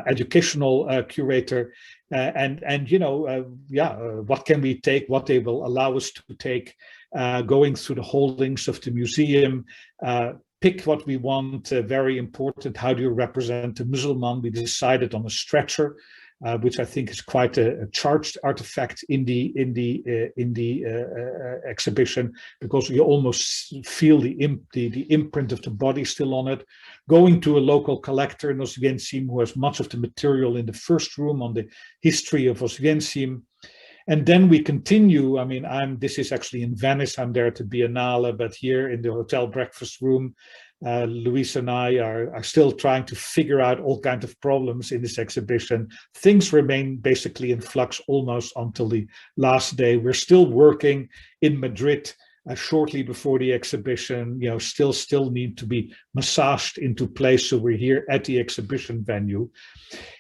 educational curator, and you know, what can we take, what they will allow us to take, going through the holdings of the museum, pick what we want. Very important, how do you represent the Muslim? We decided on a stretcher, which I think is quite a charged artifact in the exhibition, because you almost feel the imprint of the body still on it. Going to a local collector in Oswiecim who has much of the material in the first room on the history of Oswiecim. And then we continue. I mean, this is actually in Venice. I'm there at the Biennale, but here in the hotel breakfast room, Luis and I are still trying to figure out all kinds of problems in this exhibition. Things remain basically in flux almost until the last day. We're still working in Madrid shortly before the exhibition, you know, still need to be massaged into place. So we're here at the exhibition venue.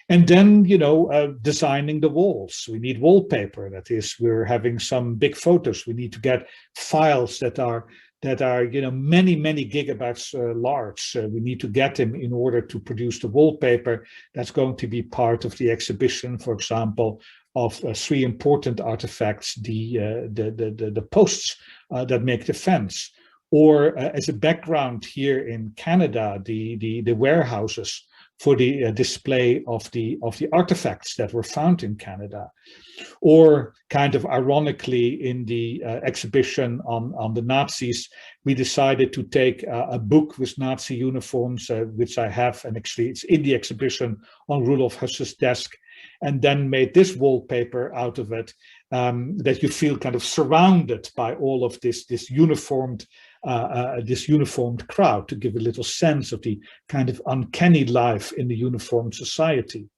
And then, you know, designing the walls. We need wallpaper. That is, we're having some big photos. We need to get files that are you know, many gigabytes large. We need to get them in order to produce the wallpaper that's going to be part of the exhibition. For example, of 3 important artifacts: the posts that make the fence, or as a background here in Canada, the warehouses for the display of the artifacts that were found in Canada. Or kind of ironically, in the exhibition on the Nazis, we decided to take a book with Nazi uniforms, which I have, and actually it's in the exhibition on Rudolf Höss's desk, and then made this wallpaper out of it, that you feel kind of surrounded by all of this uniformed crowd, to give a little sense of the kind of uncanny life in the uniformed society.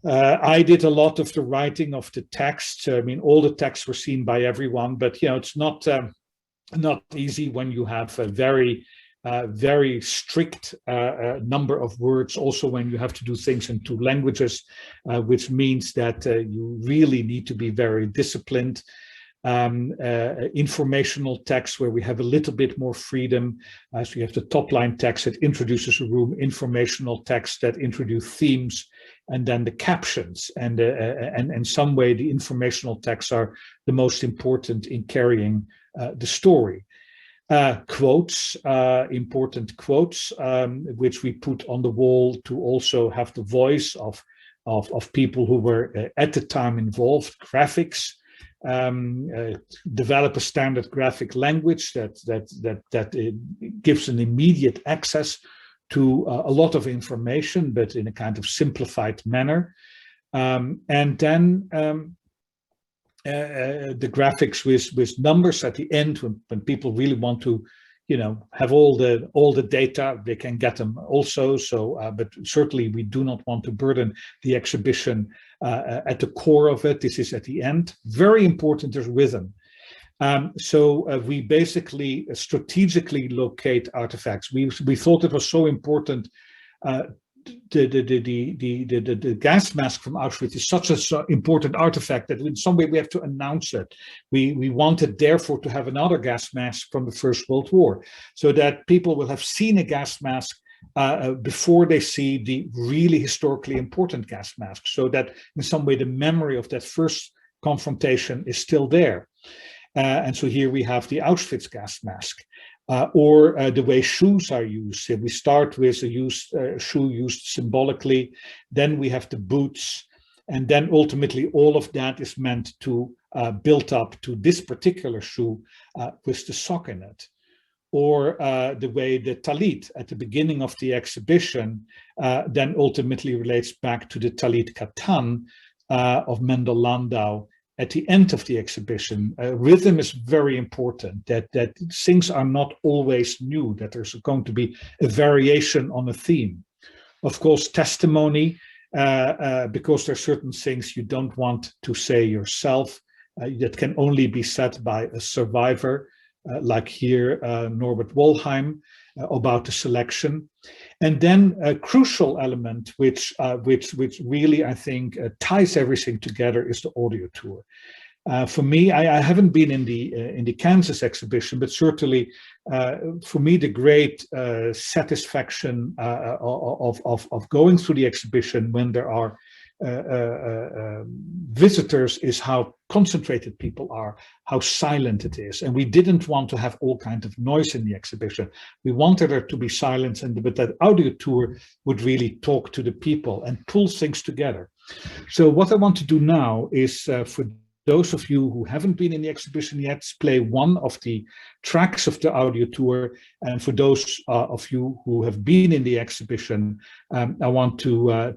I did a lot of the writing of the text. I mean, all the texts were seen by everyone, but you know, it's not easy when you have a very strict number of words. Also, when you have to do things in 2 languages, which means that you really need to be very disciplined. informational text where we have a little bit more freedom. So you have the top line text that introduces a room, informational text that introduce themes, and then the captions. And in some way, the informational texts are the most important in carrying the story. Quotes, important quotes, which we put on the wall to also have the voice of people who were at the time involved. Graphics, develop a standard graphic language that gives an immediate access to a lot of information, but in a kind of simplified manner. And then the graphics with numbers at the end, when people really want to, have all the data, they can get them also. So, but certainly we do not want to burden the exhibition at the core of it. This is at the end. Very important is rhythm. So we basically strategically locate artifacts. We thought it was so important. The gas mask from Auschwitz is such an important artifact that in some way we have to announce it. We wanted therefore to have another gas mask from the First World War, so that people will have seen a gas mask before they see the really historically important gas mask, so that in some way the memory of that first confrontation is still there. And so here we have the Auschwitz gas mask. Or the way shoes are used. We start with a shoe used symbolically, then we have the boots, and then ultimately all of that is meant to build up to this particular shoe with the sock in it. Or the way the talit at the beginning of the exhibition then ultimately relates back to the talit katan of Mendel Landau at the end of the exhibition. Rhythm is very important, that things are not always new, that there's going to be a variation on a theme. Of course, testimony, because there are certain things you don't want to say yourself, that can only be said by a survivor, like here, Norbert Wollheim, about the selection. And then a crucial element, which really, I think, ties everything together, is the audio tour. For me, I haven't been in the Kansas exhibition, but certainly for me, the great satisfaction of going through the exhibition when there are visitors is how concentrated people are, how silent it is. And we didn't want to have all kinds of noise in the exhibition. We wanted there to be silence, but that audio tour would really talk to the people and pull things together. So what I want to do now is for those of you who haven't been in the exhibition yet, play one of the tracks of the audio tour. And for those of you who have been in the exhibition, I want to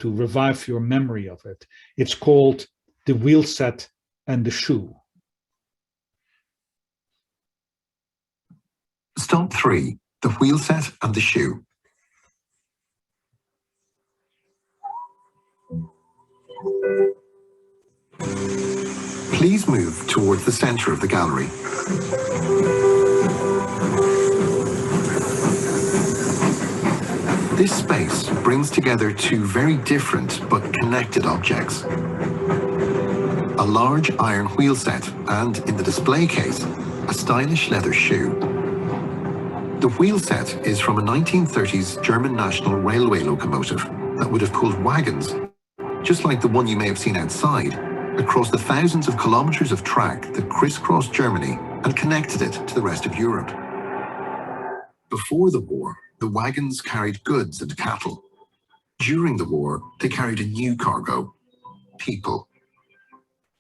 revive your memory of it. It's called The Wheel Set and the Shoe. Stop 3, The Wheel Set and the Shoe. Please move towards the center of the gallery. This space brings together two very different but connected objects. A large iron wheel set and, in the display case, a stylish leather shoe. The wheel set is from a 1930s German National Railway locomotive that would have pulled wagons, just like the one you may have seen outside, across the thousands of kilometers of track that crisscrossed Germany and connected it to the rest of Europe. Before the war, the wagons carried goods and cattle. During the war, they carried a new cargo: people.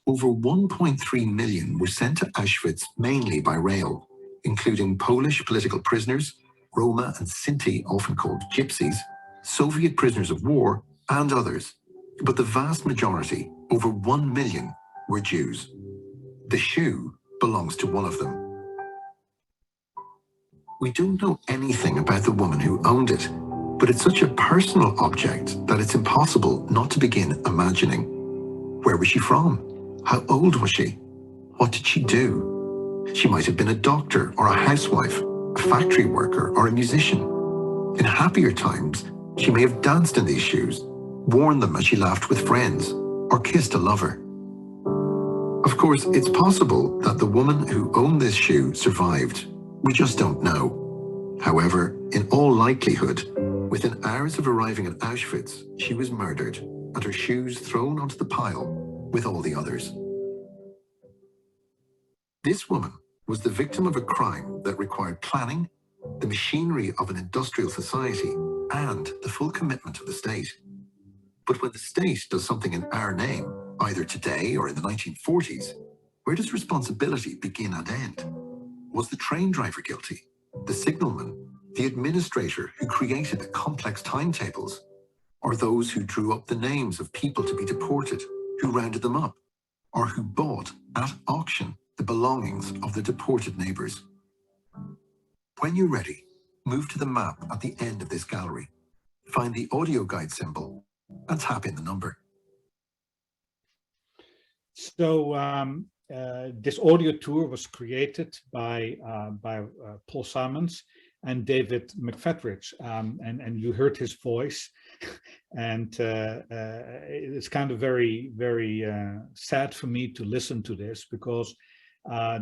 Over 1.3 million were sent to Auschwitz mainly by rail, including Polish political prisoners, Roma and Sinti, often called gypsies, Soviet prisoners of war, and others. But the vast majority, over 1 million, were Jews. The shoe belongs to one of them. We don't know anything about the woman who owned it, but it's such a personal object that it's impossible not to begin imagining. Where was she from? How old was she? What did she do? She might have been a doctor or a housewife, a factory worker or a musician. In happier times, she may have danced in these shoes, worn them as she laughed with friends, or kissed a lover. Of course, it's possible that the woman who owned this shoe survived. We just don't know. However, in all likelihood, within hours of arriving at Auschwitz, she was murdered and her shoes thrown onto the pile with all the others. This woman was the victim of a crime that required planning, the machinery of an industrial society, and the full commitment of the state. But when the state does something in our name, either today or in the 1940s, where does responsibility begin and end? Was the train driver guilty? The signalman? The administrator who created the complex timetables? Or those who drew up the names of people to be deported, who rounded them up? Or who bought, at auction, the belongings of the deported neighbours? When you're ready, move to the map at the end of this gallery. Find the audio guide symbol and tap in the number. So this audio tour was created by Paul Simons and David McFetridge, and you heard his voice, and it's kind of very, very sad for me to listen to this, because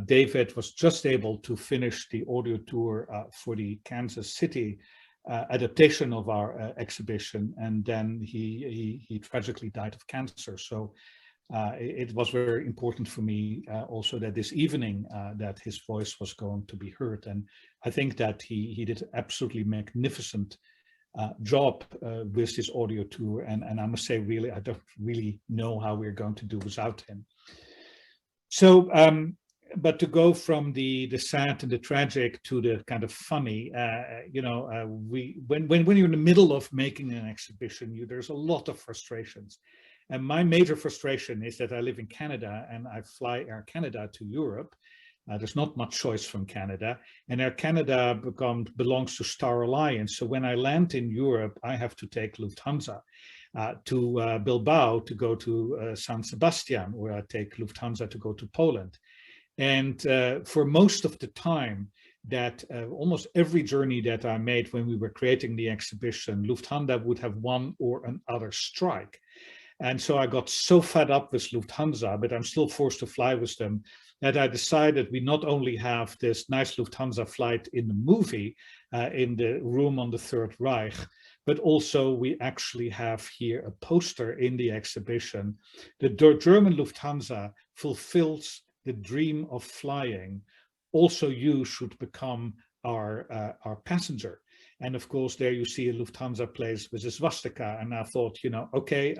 David was just able to finish the audio tour for the Kansas City adaptation of our exhibition, and then he tragically died of cancer. So it was very important for me also that this evening that his voice was going to be heard, and I think that he did an absolutely magnificent job with this audio tour, and I must say, really, I don't really know how we're going to do without him. So but to go from the sad and the tragic to the kind of funny, you know, when you're in the middle of making an exhibition, there's a lot of frustrations. And my major frustration is that I live in Canada and I fly Air Canada to Europe. There's not much choice from Canada, and Air Canada belongs to Star Alliance. So when I land in Europe, I have to take Lufthansa to Bilbao to go to San Sebastian, where I take Lufthansa to go to Poland. And for most of the time that almost every journey that I made when we were creating the exhibition, Lufthansa would have one or another strike. And so I got so fed up with Lufthansa, but I'm still forced to fly with them, that I decided we not only have this nice Lufthansa flight in the movie, in the room on the Third Reich, but also we actually have here a poster in the exhibition. The German Lufthansa fulfills the dream of flying. Also, you should become our passenger. And of course, there you see a Lufthansa place with a swastika. And I thought, you know, okay,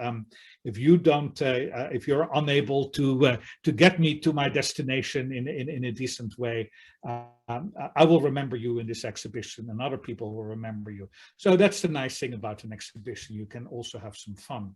if you don't, if you're unable to get me to my destination in a decent way, I will remember you in this exhibition, and other people will remember you. So that's the nice thing about an exhibition. You can also have some fun.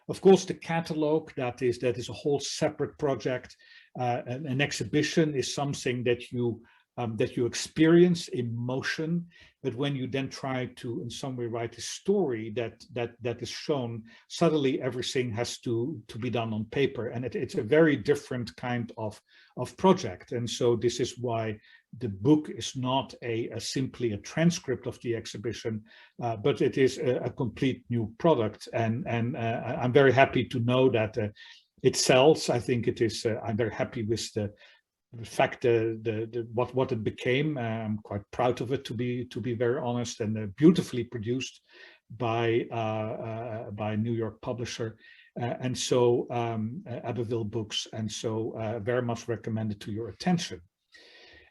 Of course, the catalog, that is a whole separate project. An exhibition is something that you experience in motion, but when you then try to in some way write a story that is shown, suddenly everything has to be done on paper, and it's a very different kind of project. And so this is why the book is not simply a transcript of the exhibition, but it is a complete new product, and I'm very happy to know that it sells. I think it is. I'm very happy with the fact what it became. I'm quite proud of it, to be very honest, and beautifully produced by a New York publisher, and so Abbeville Books, and so very much recommended to your attention.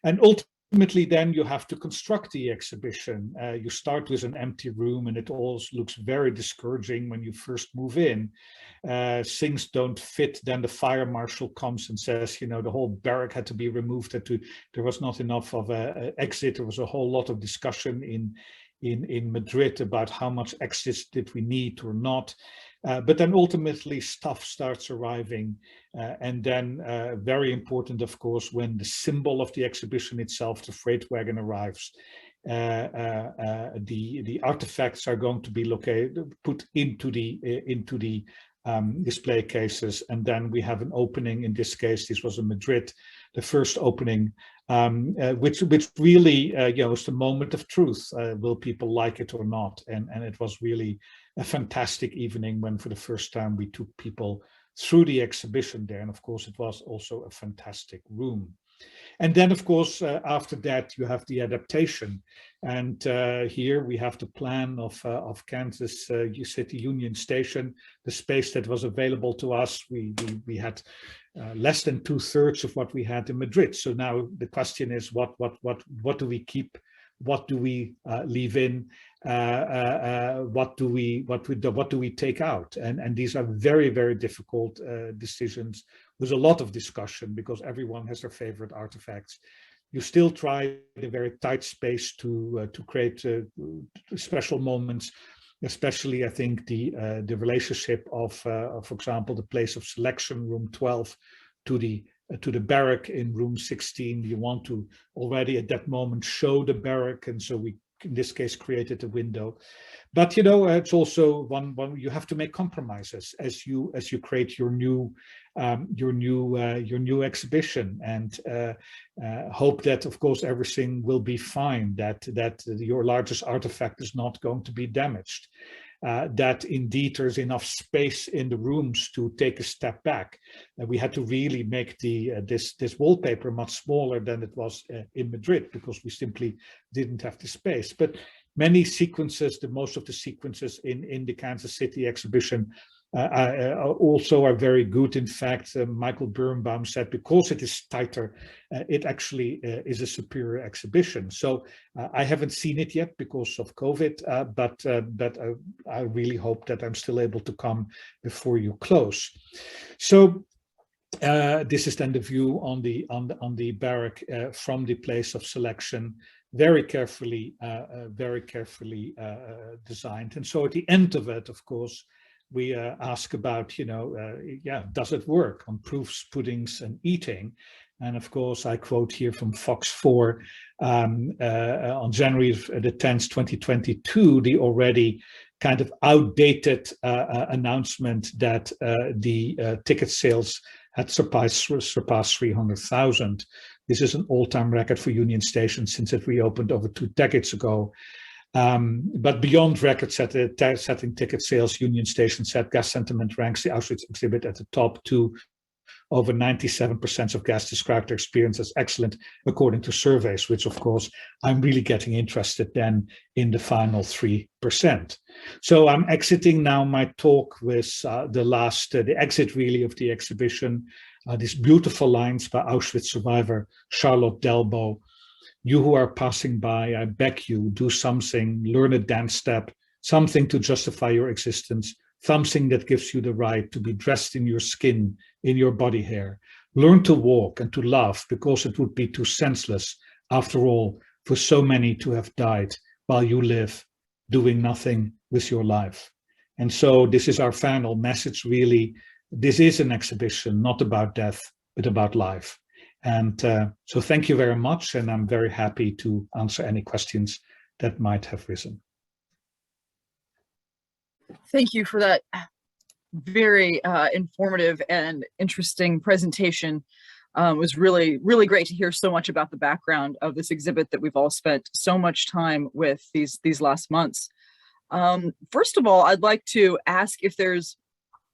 And ultimately, then you have to construct the exhibition. You start with an empty room, and it all looks very discouraging when you first move in. Things don't fit. Then the fire marshal comes and says, you know, the whole barrack had to be removed. There was not enough of an exit. There was a whole lot of discussion in Madrid about how much exits did we need or not. But then ultimately stuff starts arriving, and then very important, of course, when the symbol of the exhibition itself, the freight wagon, arrives, the artifacts are going to be put into the display cases, and then we have an opening. In this case, this was in Madrid, the first opening, which really you know, is the moment of truth. Will people like it or not? And it was really a fantastic evening when, for the first time, we took people through the exhibition there. And of course, it was also a fantastic room. And then, of course, after that, you have the adaptation. And here we have the plan of Kansas City Union Station, the space that was available to us. We had less than 2/3 of what we had in Madrid. So now the question is, what do we keep? What do we leave in? What do we take out? And these are very, very difficult decisions. There's a lot of discussion because everyone has their favorite artifacts. You still try in a very tight space to create special moments. Especially, I think the relationship of, for example, the place of selection, room 12, to the barrack in room 16. You want to already at that moment show the barrack, and so we, in this case, created a window. But you know, it's also one you have to make compromises as you create your new exhibition, and hope that, of course, everything will be fine, that your largest artifact is not going to be damaged, that indeed there's enough space in the rooms to take a step back. We had to really make this wallpaper much smaller than it was in Madrid, because we simply didn't have the space. But many sequences, most of the sequences in the Kansas City exhibition also are very good. In fact, Michael Birnbaum said, because it is tighter, it actually is a superior exhibition. So I haven't seen it yet because of COVID, but I really hope that I'm still able to come before you close. So this is then the view on the barrack from the place of selection, very carefully designed. And so at the end of it, of course, we ask about, does it work on proofs, puddings, and eating? And of course, I quote here from Fox 4 on January the 10th, 2022, the already kind of outdated announcement that the ticket sales had surpassed 300,000. This is an all-time record for Union Station since it reopened over 2 decades ago. But beyond record-setting ticket sales, Union Station said guest sentiment ranks the Auschwitz exhibit at the top 2. Over 97% of guests described their experience as excellent, according to surveys, which of course I'm really getting interested then in the final 3%. So I'm exiting now my talk with the exit really of the exhibition, these beautiful lines by Auschwitz survivor Charlotte Delbo. You who are passing by, I beg you, do something, learn a dance step, something to justify your existence, something that gives you the right to be dressed in your skin, in your body hair. Learn to walk and to laugh, because it would be too senseless, after all, for so many to have died while you live, doing nothing with your life. And so this is our final message, really. This is an exhibition, not about death, but about life. And so thank you very much, and I'm very happy to answer any questions that might have risen. Thank you for that very informative and interesting presentation. It was really, really great to hear so much about the background of this exhibit that we've all spent so much time with these last months. First of all, I'd like to ask if there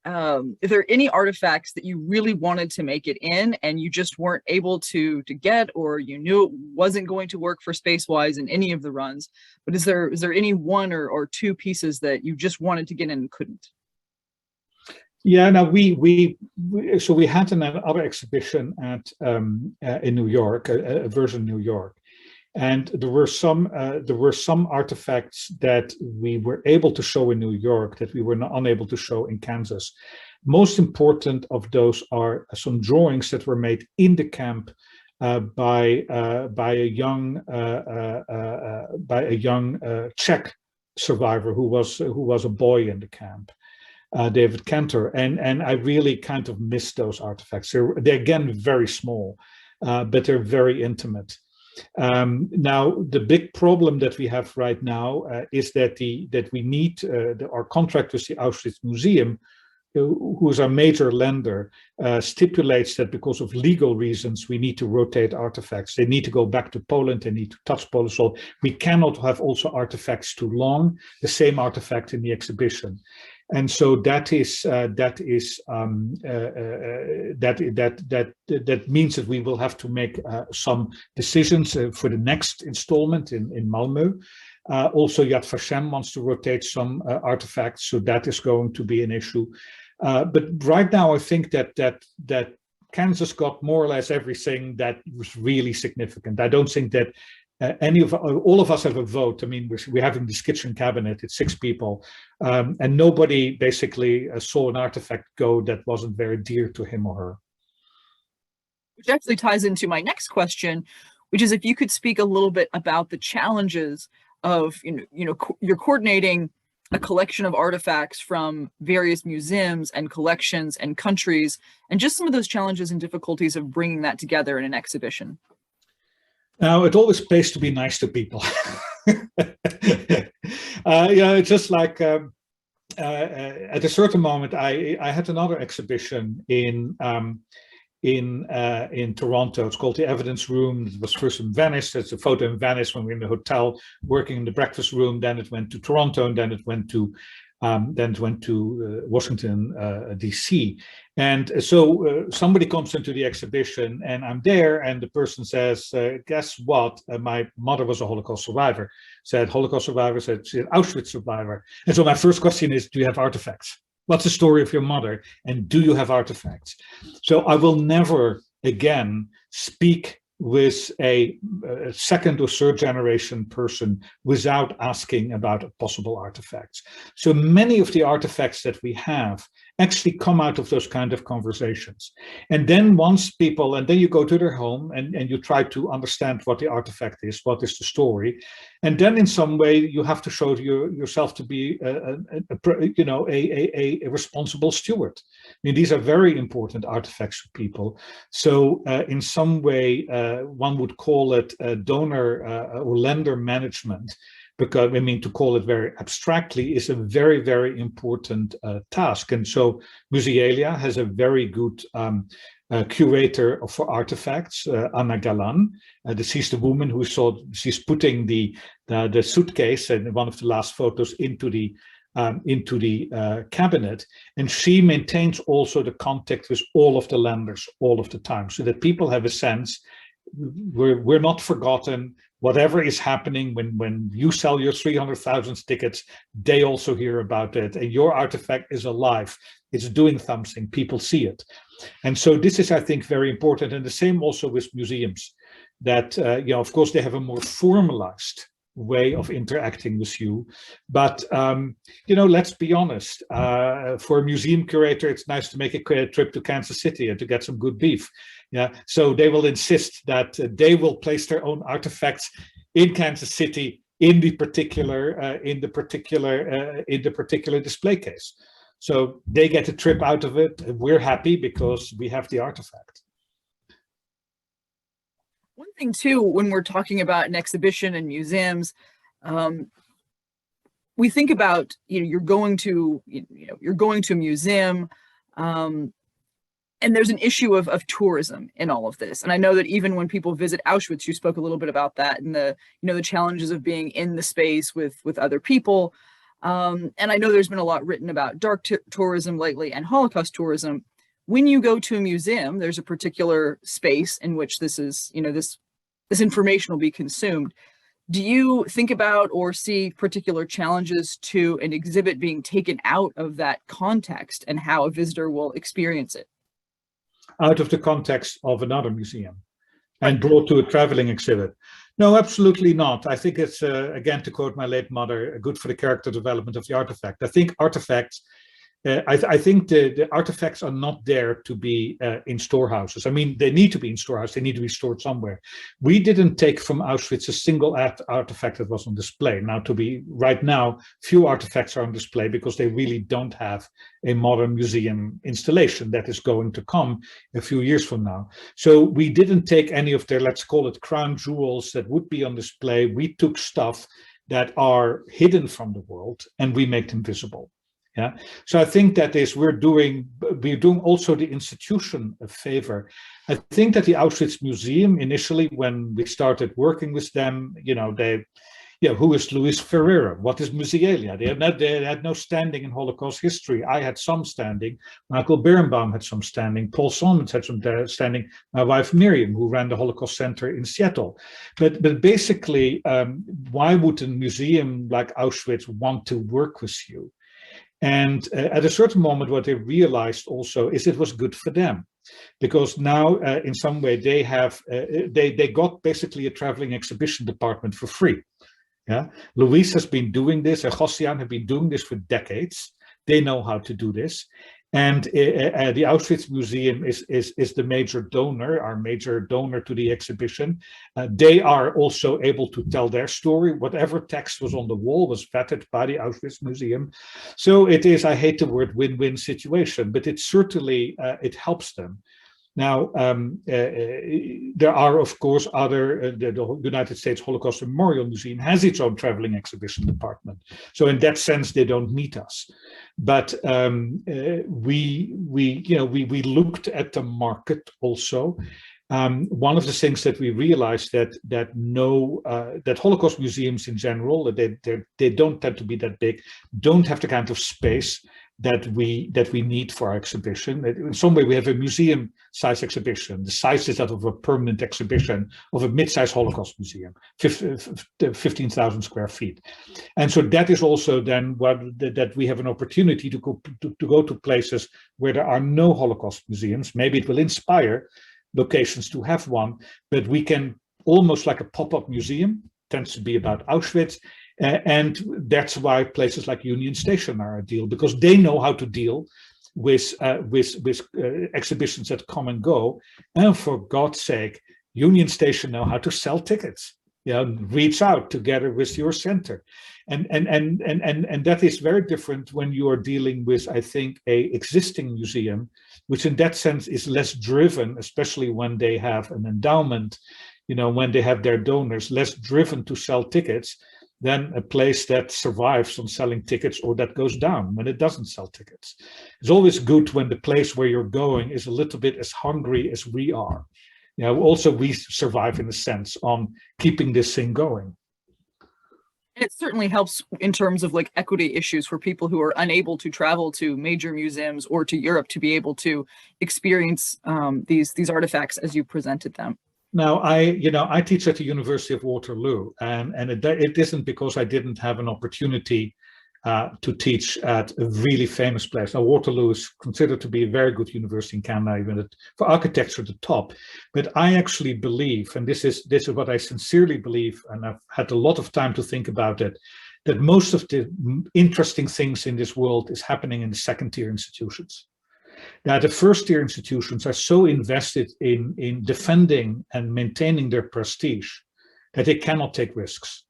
are any artifacts that you really wanted to make it in and you just weren't able to get, or you knew it wasn't going to work for space-wise in any of the runs, but is there any one or 2 pieces that you just wanted to get in and couldn't? Yeah, now we had another exhibition in New York, a version New York. And there were some artifacts that we were able to show in New York that we were unable to show in Kansas. Most important of those are some drawings that were made in the camp by a young Czech survivor who was a boy in the camp, David Cantor, and I really kind of missed those artifacts. They're again very small, but they're very intimate. Now, the big problem that we have right now is that we need our contract with the Auschwitz Museum, who is our major lender, stipulates that because of legal reasons, we need to rotate artifacts. They need to go back to Poland, they need to touch Poland. So we cannot have also artifacts too long, the same artifact in the exhibition. And so that means that we will have to make some decisions for the next installment in Malmö. Also, Yad Vashem wants to rotate some artifacts, so that is going to be an issue. But right now, I think that Kansas got more or less everything that was really significant. I don't think that all of us have a vote. I mean, we're having this kitchen cabinet, it's 6 people, and nobody basically saw an artifact go that wasn't very dear to him or her. Which actually ties into my next question, which is if you could speak a little bit about the challenges of, you're coordinating a collection of artifacts from various museums and collections and countries, and just some of those challenges and difficulties of bringing that together in an exhibition. Now, it always pays to be nice to people. It's just like at a certain moment, I had another exhibition in Toronto. It's called the Evidence Room. It was first in Venice. It's a photo in Venice when we were in the hotel working in the breakfast room. Then it went to Toronto, and then it went to Washington, D.C. And so somebody comes into the exhibition, and I'm there, and the person says, guess what? My mother was a Holocaust survivor. Said Holocaust survivor, said she's an Auschwitz survivor. And so my first question is, do you have artifacts? What's the story of your mother? And do you have artifacts? So I will never again speak with a second or third generation person without asking about possible artifacts. So many of the artifacts that we have actually come out of those kind of conversations. And then once people, and then you go to their home and you try to understand what the artifact is, what is the story. And then in some way you have to show yourself to be a responsible steward. I mean, these are very important artifacts for people. So in some way, one would call it donor or lender management, because I mean, to call it very abstractly is a very, very important task. And so Musealia has a very good curator for artifacts, Anna Galan. She's the woman who she's putting the suitcase in one of the last photos into the cabinet, and she maintains also the contact with all of the lenders all of the time, so that people have a sense we're not forgotten. Whatever is happening, when you sell your 300,000 tickets, they also hear about it, and your artifact is alive. It's doing something. People see it, and so this is, I think, very important. And the same also with museums, that of course, they have a more formalized way of interacting with you, but let's be honest. For a museum curator, it's nice to make a trip to Kansas City and to get some good beef. Yeah, so they will insist that they will place their own artifacts in Kansas City in the particular display case. So they get a trip out of it. We're happy because we have the artifact. One thing too, when we're talking about an exhibition and museums, we think about you're going to a museum. And there's an issue of tourism in all of this. And I know that even when people visit Auschwitz, you spoke a little bit about that, and the challenges of being in the space with other people. And I know there's been a lot written about dark tourism lately and Holocaust tourism. When you go to a museum, there's a particular space in which this is, this information will be consumed. Do you think about or see particular challenges to an exhibit being taken out of that context and how a visitor will experience it? Out of the context of another museum and brought to a traveling exhibit? No, absolutely not. I think it's, again, to quote my late mother, good for the character development of the artifact. I think artifacts, I think the artifacts are not there to be in storehouses. I mean, they need to be in storehouses. They need to be stored somewhere. We didn't take from Auschwitz a single artifact that was on display. Now, right now, few artifacts are on display because they really don't have a modern museum installation that is going to come a few years from now. So we didn't take any of their, let's call it, crown jewels that would be on display. We took stuff that are hidden from the world and we make them visible. Yeah, so I think that is we're doing also the institution a favor. I think that the Auschwitz Museum initially, when we started working with them, Yeah, who is Luis Ferreira? What is Musealia? They had no standing in Holocaust history. I had some standing. Michael Birnbaum had some standing. Paul Solomons had some standing. My wife Miriam, who ran the Holocaust Center in Seattle. But basically, why would a museum like Auschwitz want to work with you? And at a certain moment, what they realized also is it was good for them. Because now, in some way, they have they got basically a traveling exhibition department for free. Yeah, Luis has been doing this, and Gossian have been doing this for decades. They know how to do this, and the Auschwitz Museum is the major donor, our major donor to the exhibition. They are also able to tell their story. Whatever text was on the wall was vetted by the Auschwitz Museum. So it is, I hate the word win-win situation, but it certainly it helps them. Now, there are, of course, other, the United States Holocaust Memorial Museum has its own traveling exhibition department. So in that sense, they don't need us. But we looked at the market also. One of the things that we realized that Holocaust museums in general, they don't tend to be that big, don't have the kind of space that we need for our exhibition. In some way, we have a museum-size exhibition. The size is that of a permanent exhibition of a mid-sized Holocaust museum, 15,000 square feet. And so that is also then that we have an opportunity to go to places where there are no Holocaust museums. Maybe it will inspire locations to have one, but we can almost like a pop-up museum, tends to be about Auschwitz. And that's why places like Union Station are ideal, because they know how to deal with exhibitions that come and go. And for God's sake, Union Station know how to sell tickets. Reach out together with your center, and that is very different when you are dealing with, I think, a existing museum, which in that sense is less driven, especially when they have an endowment, when they have their donors, less driven to sell tickets than a place that survives on selling tickets or that goes down when it doesn't sell tickets. It's always good when the place where you're going is a little bit as hungry as we are. Also we survive in a sense on keeping this thing going. It certainly helps in terms of like equity issues for people who are unable to travel to major museums or to Europe to be able to experience these artifacts as you presented them. Now, I teach at the University of Waterloo, and it isn't because I didn't have an opportunity to teach at a really famous place. Now, Waterloo is considered to be a very good university in Canada, even for architecture at the top. But I actually believe, and this is what I sincerely believe, and I've had a lot of time to think about it, that most of the interesting things in this world is happening in the second-tier institutions. That the first-tier institutions are so invested in defending and maintaining their prestige that they cannot take risks.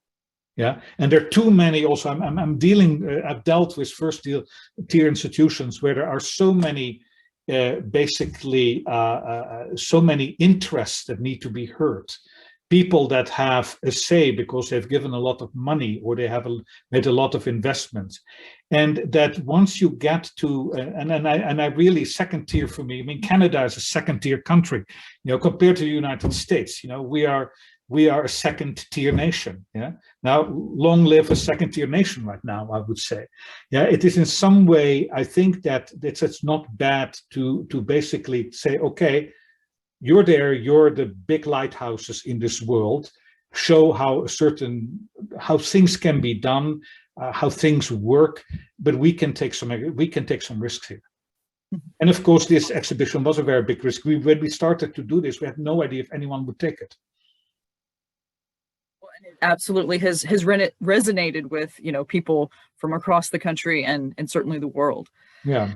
Yeah, and there are too many. Also, I've dealt with first-tier institutions where there are so many, basically, so many interests that need to be heard. People that have a say because they've given a lot of money or they have made a lot of investments. And that once you get to, and I really, second tier for me, I mean, Canada is a second tier country, compared to the United States, we are a second tier nation. Yeah. Now, long live a second tier nation right now, I would say. Yeah, it is in some way, I think that it's not bad to basically say, okay, you're there, you're the big lighthouses in this world, show how things can be done, how things work, but we can take some risks here. And of course, this exhibition was a very big risk. When we started to do this, we had no idea if anyone would take it. Well, and it absolutely has resonated with people from across the country and certainly the world. Yeah.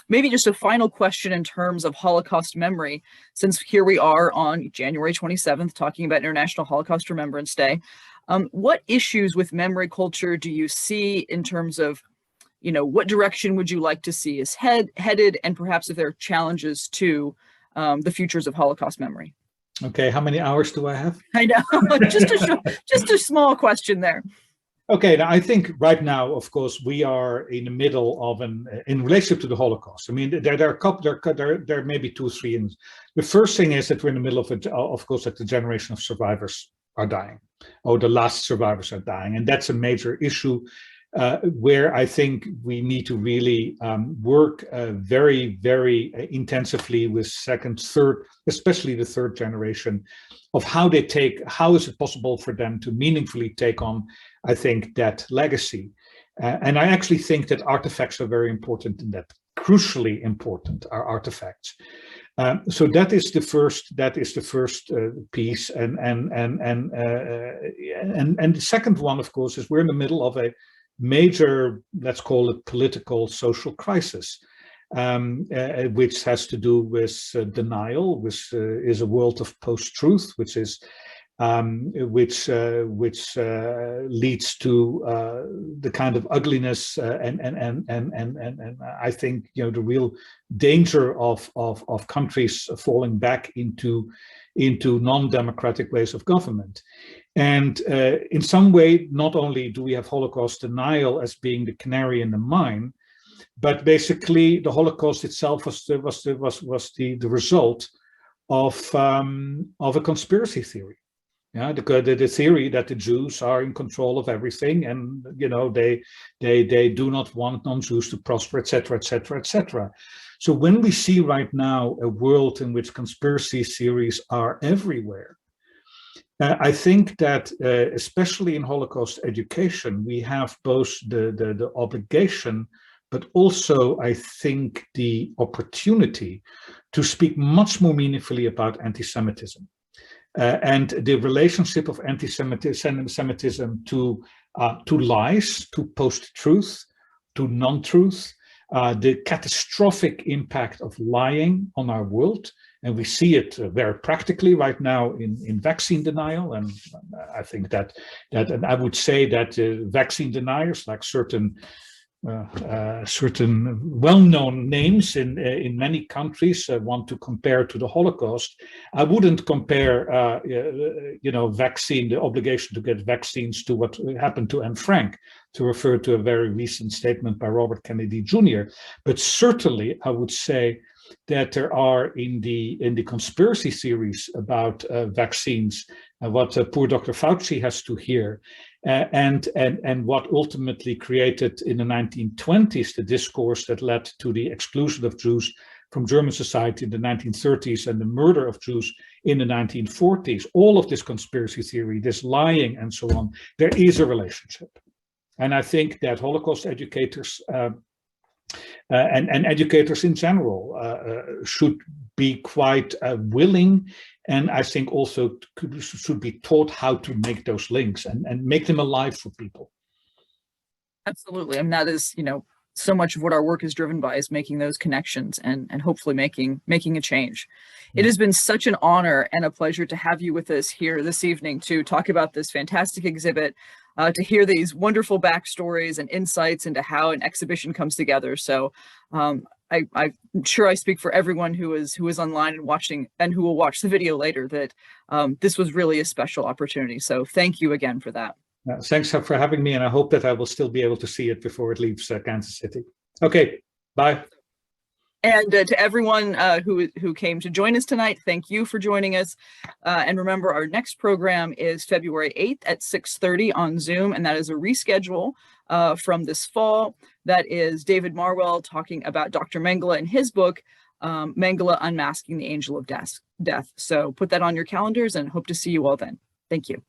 Maybe just a final question in terms of Holocaust memory, since here we are on January 27th talking about International Holocaust Remembrance Day. What issues with memory culture do you see in terms of, what direction would you like to see us headed, and perhaps if there are challenges to the futures of Holocaust memory? Okay, how many hours do I have? I know, just a small question there. Okay, now I think right now, of course, we are in the middle of in relationship to the Holocaust. I mean, there may be 2 or 3. The first thing is that we're in the middle of course, at the generation of survivors are dying. Oh, the last survivors are dying. And that's a major issue where I think we need to really work very, very intensively with second, third, especially the third generation, of how is it possible for them to meaningfully take on, I think, that legacy. And I actually think that artifacts are very important in that. Crucially important are artifacts. So that is the first piece, and the second one, of course, is we're in the middle of a major, let's call it, political social crisis, which has to do with denial, which is a world of post-truth, which is which leads to the kind of ugliness and I think, you know, the real danger of countries falling back into non-democratic ways of government. And in some way, not only do we have Holocaust denial as being the canary in the mine, but basically the Holocaust itself was the result of a conspiracy theory. Yeah, the theory that the Jews are in control of everything, and you know they do not want non-Jews to prosper, etc., etc., etc. So when we see right now a world in which conspiracy theories are everywhere, I think that especially in Holocaust education, we have both the obligation, but also I think the opportunity to speak much more meaningfully about anti-Semitism. And the relationship of anti-Semitism to lies, to post-truth, to non-truth, the catastrophic impact of lying on our world. And we see it very practically right now in vaccine denial. And I think that and I would say that vaccine deniers, like certain well-known names in many countries want to compare to the Holocaust. I wouldn't compare, you know, the obligation to get vaccines to what happened to Anne Frank, to refer to a very recent statement by Robert Kennedy Jr. But certainly, I would say that there are in the conspiracy theories about vaccines, what poor Dr. Fauci has to hear. And what ultimately created in the 1920s the discourse that led to the exclusion of Jews from German society in the 1930s and the murder of Jews in the 1940s, all of this conspiracy theory, this lying and so on, there is a relationship. And I think that Holocaust educators and educators in general should be quite willing, and I think also should be taught how to make those links and make them alive for people. Absolutely. And that is, you know, so much of what our work is driven by is making those connections and hopefully making a change. Yeah. It has been such an honor and a pleasure to have you with us here this evening to talk about this fantastic exhibit, to hear these wonderful backstories and insights into how an exhibition comes together. So I'm sure I speak for everyone who is online and watching and who will watch the video later that this was really a special opportunity. So thank you again for that. Thanks for having me, and I hope that I will still be able to see it before it leaves Kansas City. Okay, bye. And to everyone who came to join us tonight, thank you for joining us. And remember, our next program is February 8th at 6:30 on Zoom, and that is a reschedule from this fall. That is David Marwell talking about Dr. Mengele and his book, Mengele Unmasking the Angel of Death. So put that on your calendars and hope to see you all then. Thank you.